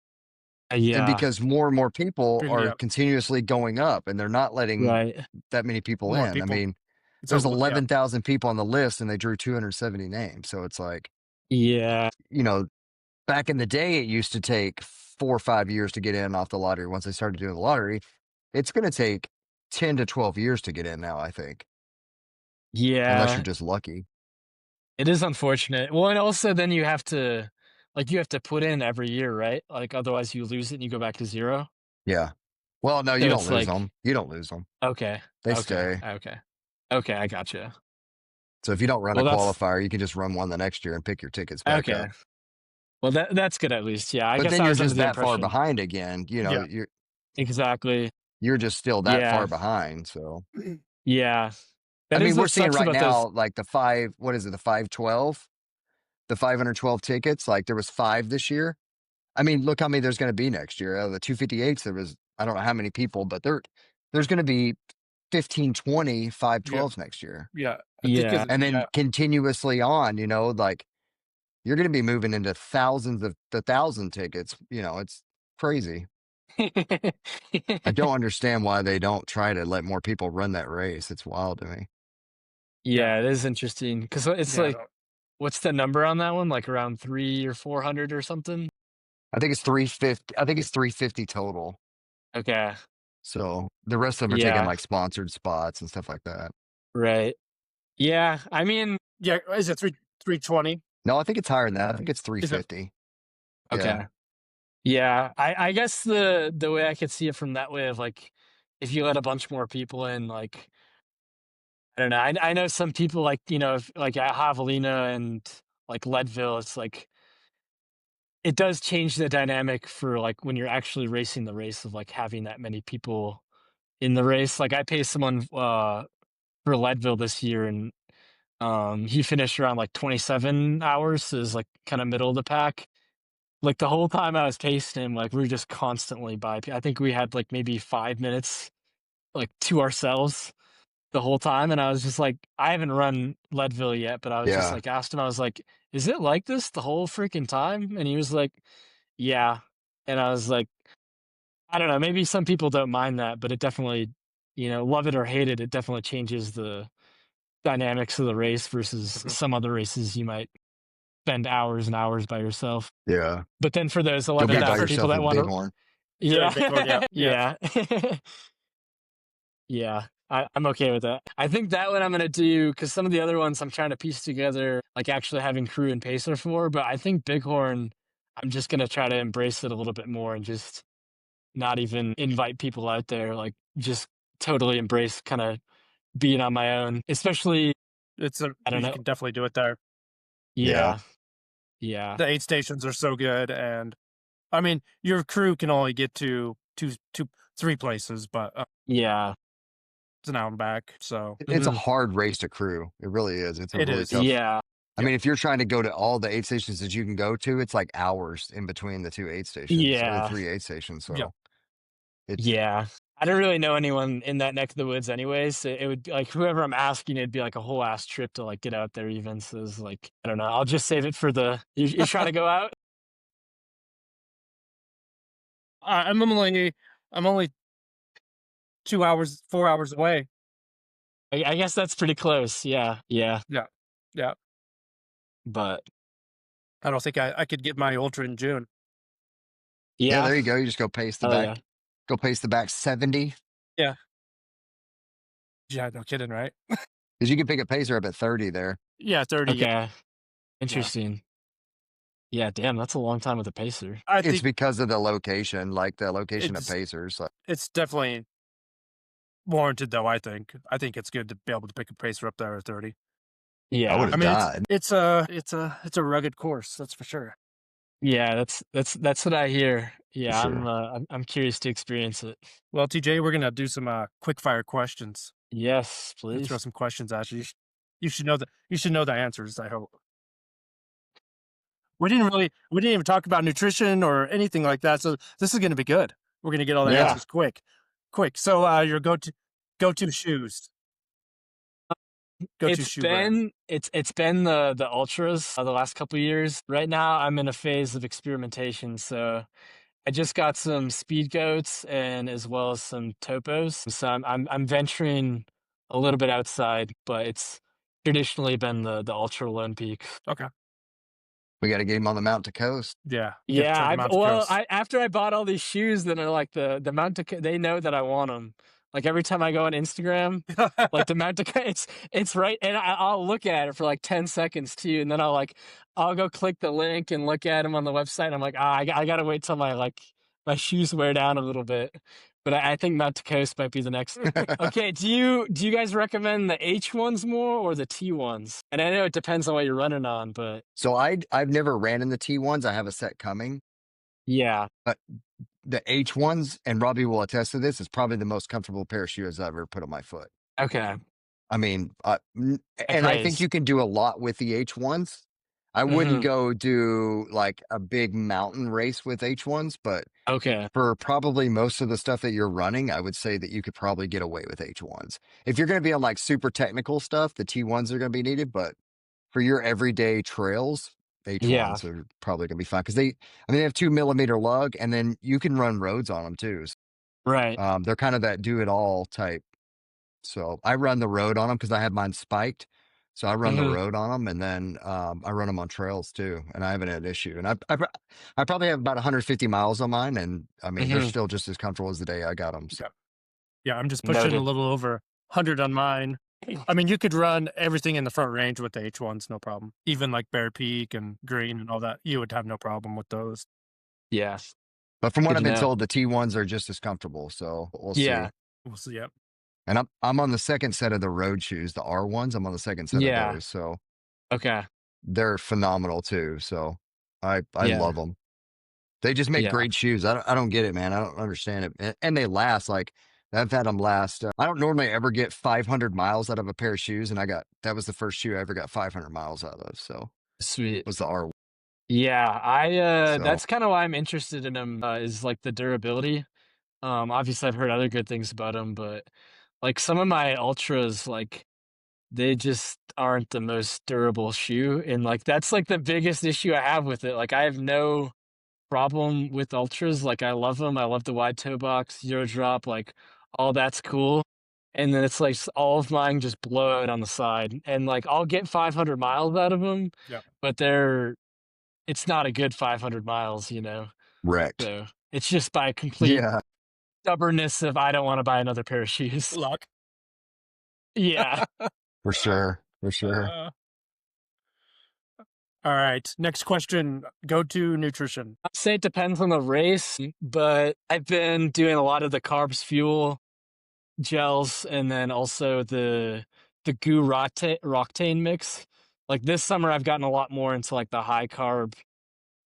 And Yeah, because more and more people Bring me are up. continuously going up and they're not letting right. that many people More in. I people. mean, It's there's over. Yeah. 11,000 people on the list and they drew 270 names. So it's like, Yeah, you know, back in the day, it used to take 4 or 5 years to get in off the lottery. Once they started doing the lottery, it's going to take 10 to 12 years to get in now, I think, unless you're yeah. just lucky. It is unfortunate. Well, and also then you have to put in every year, right? Like otherwise you lose it and you go back to zero. Yeah. Well, no, you So don't it's lose like, them. You don't lose them. okay, They okay, stay. okay, okay. I gotcha. So if you don't run a Well, that's qualifier, you can just run one the next year and pick your tickets back okay. up. Well, that's good at least. Yeah, I But guess then I you're was under just the that far impression. behind again. Yeah. Exactly. You're just still that Yeah. far behind. So, Yeah. I That mean, is we're what seeing sucks right about those. now, like the 512, the 512 tickets. Like there was 5 this year. I mean, look how many there's going to be next year. The 258s, there was, I don't know how many people, but there's going to be 15, 20 Yeah. 512s next year. Yeah. I think Yeah. And then yeah. continuously on, like you're going to be moving into thousands of the 1,000 tickets. It's crazy. I don't understand why they don't try to let more people run that race. It's wild to me. Yeah, it is interesting because it's Yeah. like, what's the number on that one? Like around 300 or 400 or something? I think it's 350. I think it's 350 total. Okay. So the rest of them are taking Yeah. like sponsored spots and stuff like that. Right. Yeah. I mean, Yeah. Is it 320? No, I think it's higher than that. I think it's Is it? 350. okay. Yeah. Yeah. I guess the way I could see it from that way of like, if you let a bunch more people in, like, I don't know. I know some people like, like at Javelina and like Leadville, it's like, it does change the dynamic for like when you're actually racing the race of like having that many people in the race. Like I paced someone for Leadville this year and he finished around like 27 hours, so it was like kind of middle of the pack. Like the whole time I was pacing him, like we were just constantly by. I think we had like maybe 5 minutes like to ourselves the whole time, and I was just like, I haven't run Leadville yet, but I was just Yeah. like asked him, I was like, is it like this the whole freaking time? And he was like, yeah. And I was like, I don't know, maybe some people don't mind that, but it definitely, love it or hate it, it definitely changes the dynamics of the race versus Mhm. some other races you might spend hours and hours by yourself. Yeah. But then for those Go be Yeah, by 11,000 for people yourself that with want to, Bighorn. yeah, Bighorn, yeah, yeah. yeah. Yeah, I'm okay with that. I think that one I'm gonna do because some of the other ones I'm trying to piece together, like actually having crew and pacer for. But I think Bighorn, I'm just gonna try to embrace it a little bit more and just not even invite people out there. Like just totally embrace kind of being on my own. Especially, I don't You know. can definitely do it there. Yeah. Yeah, yeah, The aid stations are so good, and I mean, your crew can only get to three places, but yeah. it's an hour and back. So It's a Mhm. hard race to crew. It really is. It's a it really is. tough. Yeah, I Yeah. mean, if you're trying to go to all the aid stations that you can go to, it's like hours in between the two aid stations or the yeah. three aid stations. Yeah. So it's Yeah. I don't really know anyone in that neck of the woods anyways. So it would be like whoever I'm asking, it'd be like a whole ass trip to like get out there even. So it's like, I don't know. I'll just save it for you're trying to go out? I'm only 2 hours, 4 hours away. I guess that's pretty close. Yeah. Yeah. Yeah. Yeah. But I don't think I could get my ultra in June. yeah, yeah. there you go. You just go pace the Oh yeah. back, go pace the back 70 Yeah. Yeah, no kidding, right? because you can pick a pacer up at 30 there. Yeah, 30. Yeah. Okay. Yeah. Interesting. Yeah. Damn. That's a long time with a pacer. I It's think because of the location, like the location of it's pacers. Like, it's definitely warranted though, I think. I think it's good to be able to pick a pacer up there at 30. I would Yeah. I have mean, died. it's a rugged course, that's for sure. Yeah. That's what I hear. For Yeah. sure. I'm curious to experience it. Well, TJ, we're gonna do some quick fire questions. Yes, I'm gonna throw please. some questions at you. You should know the answers, I hope. We didn't even talk about nutrition or anything like that. So this is gonna be good. We're gonna get all the Yeah. answers quick. Quick. So your go to shoes. Go to shoe brand. It's been the ultras the last couple years. Right now, I'm in a phase of experimentation. So I just got some speed goats and as well as some topos. So I'm venturing a little bit outside, but it's traditionally been the ultra lone peak. Okay. We got to get him on the Mount to coast. Yeah. You have to Yeah, try the Mountain Coast. after I bought all these shoes, then are like the Mount they know that I want them. Like every time I go on Instagram, like the Mount it's right, and I'll look at it for like 10 seconds too, and then I'll go click the link and look at them on the website. And I'm like, I gotta wait till my shoes wear down a little bit. But I think Mount Coast might be the next. Okay, do you guys recommend the H ones more or the T ones? And I know it depends on what you're running on, but So I've never ran in the T1s. I have a set coming. yeah, But the H1s, and Robbie will attest to this, is probably the most comfortable pair of shoes I've ever put on my foot. okay, I mean, I and I think praise. you can do a lot with the H1s. I wouldn't Hmm. go do like a big mountain race with H1s, but Okay, for probably most of the stuff that you're running, I would say that you could probably get away with H1s. If you're going to be on like super technical stuff, the T1s are going to be needed, but for your everyday trails, yeah, H1s are probably going to be fine because they have 2 millimeter lug, and then you can run roads on them too. right. They're kind of that do it all type. So I run the road on them because I have mine spiked. So I run the Hmm. road on them, and then I run them on trails too, and I haven't had an issue. And I probably have about 150 miles on mine, and I mean they're Hmm. still just as comfortable as the day I got them. So. Yeah. Yeah, I'm just pushing a Noted. little over 100 on mine. I mean, you could run everything in the front range with the H1s, no problem. Even like Bear Peak and Green and all that, you would have no problem with those. Yes. But from what Good I've to been know. told, the T1s are just as comfortable. So we'll see. Yeah. We'll see. Yep. And I'm on the second set of the road shoes, the R1s. I'm on the second set of Yeah. those, so Okay. they're phenomenal too. So I Yeah. love them. They just make Yeah. great shoes. I don't get it, man. I don't understand it, and they last. Like I've had them last. I don't normally ever get 500 miles out of a pair of shoes, and that was the first shoe I ever got 500 miles out of. So Sweet. was the R. Yeah. So That's kind of why I'm interested in them, is like the durability. Obviously I've heard other good things about them, but like some of my ultras, like they just aren't the most durable shoe. And like, that's like the biggest issue I have with it. Like I have no problem with ultras. Like, I love them. I love the wide toe box, zero drop, like, all that's cool. And then it's like all of mine just blow out on the side. And like, I'll get 500 miles out of them, but it's not a good 500 miles, you know? Wrecked. So it's just by complete stubbornness of I don't want to buy another pair of shoes. Luck. Yeah. For sure. For sure. All right. Next question. Go to nutrition. I'd say it depends on the race, but I've been doing a lot of the carbs fuel gels and then also the goo roctane mix. Like this summer I've gotten a lot more into like the high carb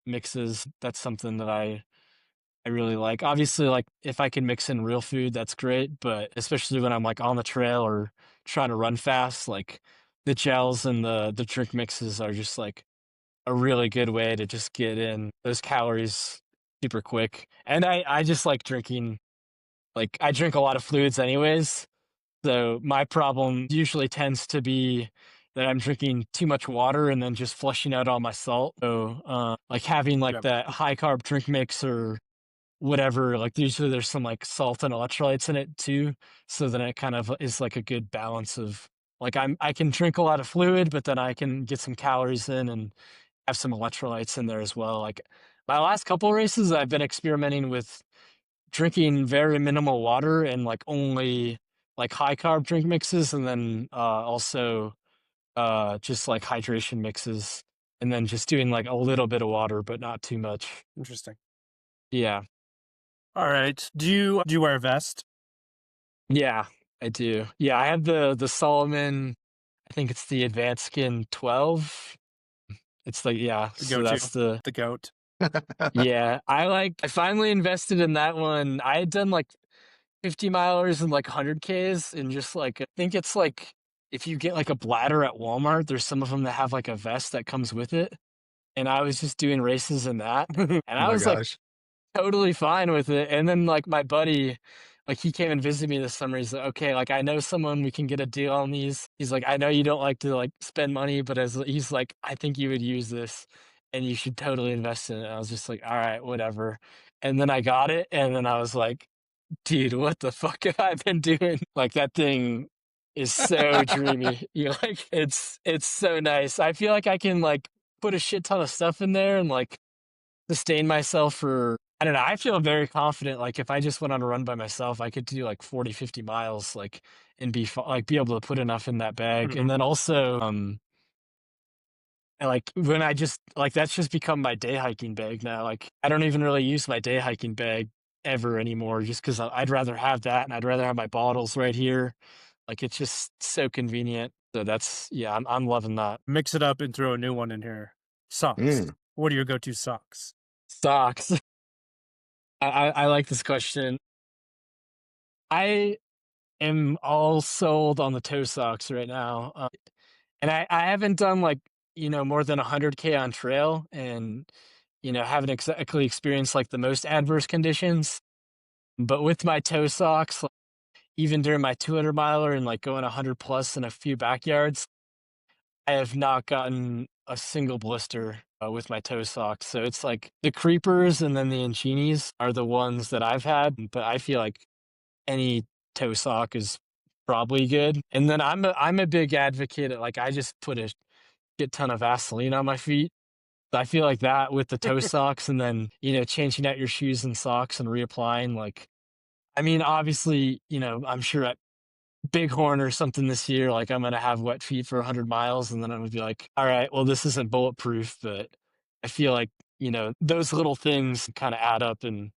mixes. That's something that I really like. Obviously, like if I can mix in real food, that's great, but especially when I'm like on the trail or trying to run fast, like the gels and the drink mixes are just like a really good way to just get in those calories super quick. And I just like drinking, like I drink a lot of fluids anyways. So my problem usually tends to be that I'm drinking too much water and then just flushing out all my salt. So like having like that high carb drink mix or whatever, like usually there's some like salt and electrolytes in it too. So then it kind of is like a good balance of like I can drink a lot of fluid, but then I can get some calories in and have some electrolytes in there as well. Like my last couple of races, I've been experimenting with drinking very minimal water and like only like high carb drink mixes, and then also just like hydration mixes, and then just doing like a little bit of water, but not too much. Interesting. Yeah. All right. Do you wear a vest? Yeah, I do. Yeah, I have the Solomon. I think it's the Advanced Skin 12. It's like, yeah, so that's the goat. Yeah, I finally invested in that one. I had done like 50 milers and like 100Ks, and just like I think it's like if you get like a bladder at Walmart, there's some of them that have like a vest that comes with it. And I was just doing races in that, and I was like totally fine with it. And then like my buddy, like he came and visited me this summer. He's like, okay, like I know someone, we can get a deal on these. He's like, I know you don't like to like spend money, but he's like, I think you would use this and you should totally invest in it. And I was just like, all right, whatever. And then I got it, and then I was like, dude, what the fuck have I been doing? Like that thing is so dreamy. You like it's so nice. I feel like I can like put a shit ton of stuff in there and like sustain myself for, I don't know, I feel very confident. Like if I just went on a run by myself, I could do like 40, 50 miles, like, and be able to put enough in that bag. Mm-hmm. And then also, like when I just like, that's just become my day hiking bag now. Like I don't even really use my day hiking bag ever anymore, just because I'd rather have that, and I'd rather have my bottles right here. Like it's just so convenient. So that's, yeah, I'm loving that. Mix it up and throw a new one in here. Socks. What are your go-to socks? Socks. I like this question. I am all sold on the toe socks right now. And I haven't done like, you know, more than 100K on trail, and, you know, haven't exactly experienced like the most adverse conditions. But with my toe socks, like, even during my 200 miler and like going 100 plus in a few backyards, I have not gotten a single blister with my toe socks. So it's like the creepers and then the Incinis are the ones that I've had, but I feel like any toe sock is probably good. And then I'm a big advocate of, like, I just put a shit ton of Vaseline on my feet. I feel like that with the toe socks, and then, you know, changing out your shoes and socks and reapplying, like, I mean, obviously, you know, I'm sure at Bighorn or something this year, like I'm going to have wet feet for 100 miles, and then I'm going to be like, all right, well, this isn't bulletproof, but I feel like, you know, those little things kind of add up and,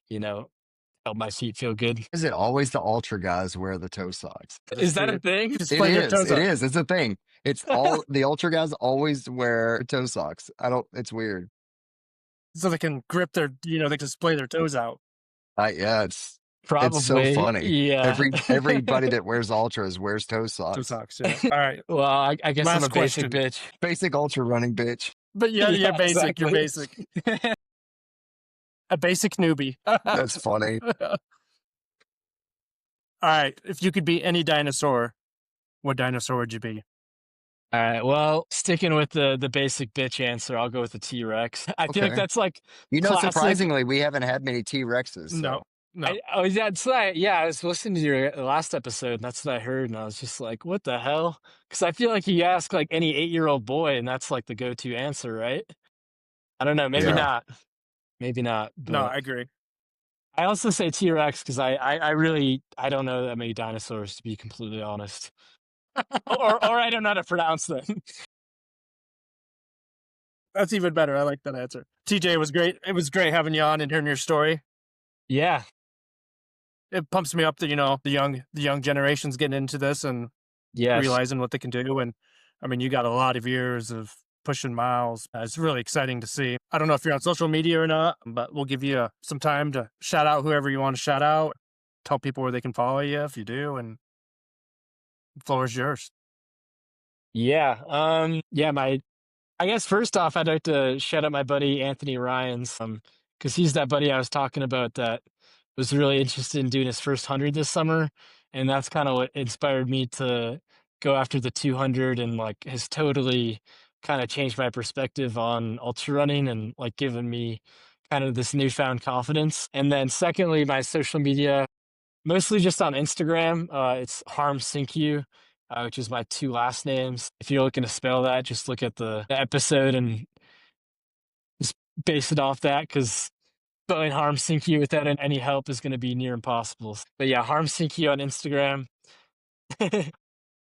you know, help my feet feel good. Is it always the ultra guys wear the toe socks? Is that a thing? It is. It's a thing. It's all the ultra guys always wear toe socks. It's weird. So they can grip their, you know, they can splay their toes out. Yeah, Probably. It's so funny. Yeah. Everybody that wears ultras wears toe socks. Toe socks, yeah. All right. Well, I guess Last I'm a question. basic bitch. Basic ultra running bitch. But yeah, you're basic. Exactly. You're basic. A basic newbie. That's funny. All right. If you could be any dinosaur, what dinosaur would you be? All right. Well, sticking with the basic bitch answer, I'll go with the T-Rex. I feel like Okay. that's like You know, classic. surprisingly, we haven't had many T-Rexes, No, so no. That's what I was listening to your last episode, and that's what I heard, and I was just like, what the hell? Because I feel like you ask like any 8-year-old boy, and that's like the go-to answer, right? I don't know, maybe yeah. not, maybe not, No, but I agree. I also say T-Rex because I really I don't know that many dinosaurs to be completely honest, or I don't know how to pronounce them. That's even better. I like that answer. TJ, it was great. It was great having you on and hearing your story. Yeah, It pumps me up that, you know, the young generations getting into this and yes, realizing what they can do. And I mean, you got a lot of years of pushing miles. It's really exciting to see. I don't know if you're on social media or not, but we'll give you some time to shout out whoever you want to shout out. Tell people where they can follow you if you do, and the floor is yours. yeah, yeah. I guess first off, I'd like to shout out my buddy Anthony Ryans, because he's that buddy I was talking about that was really interested in doing his first 100 this summer, and that's kind of what inspired me to go after the 200, and like has totally kind of changed my perspective on ultra running and like given me kind of this newfound confidence. And then secondly, my social media, mostly just on Instagram. It's Harms-Synkiew, which is my two last names. If you're looking to spell that, just look at the episode and just base it off that, because spelling Harms-Synkiew without any help is going to be near impossible. But yeah, Harms-Synkiew on Instagram.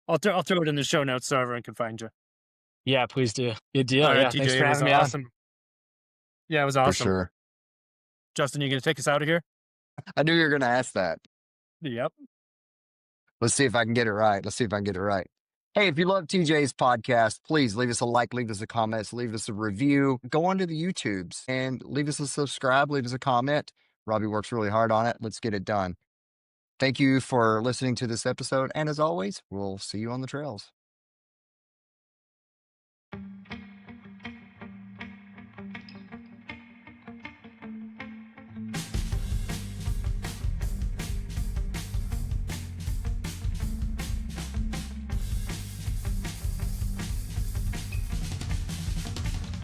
I'll throw it in the show notes so everyone can find you. Yeah, please do. Good All deal. right, Yeah, TJ, thanks it for was having me on. awesome. Yeah, it was For awesome. sure. Justin, you gonna take us out of here? I knew you were going to ask that. Yep. Let's see if I can get it right. Hey, if you love TJ's podcast, please leave us a like, leave us a comment, leave us a review. Go onto the YouTubes and leave us a subscribe, leave us a comment. Robbie works really hard on it. Let's get it done. Thank you for listening to this episode. And as always, we'll see you on the trails.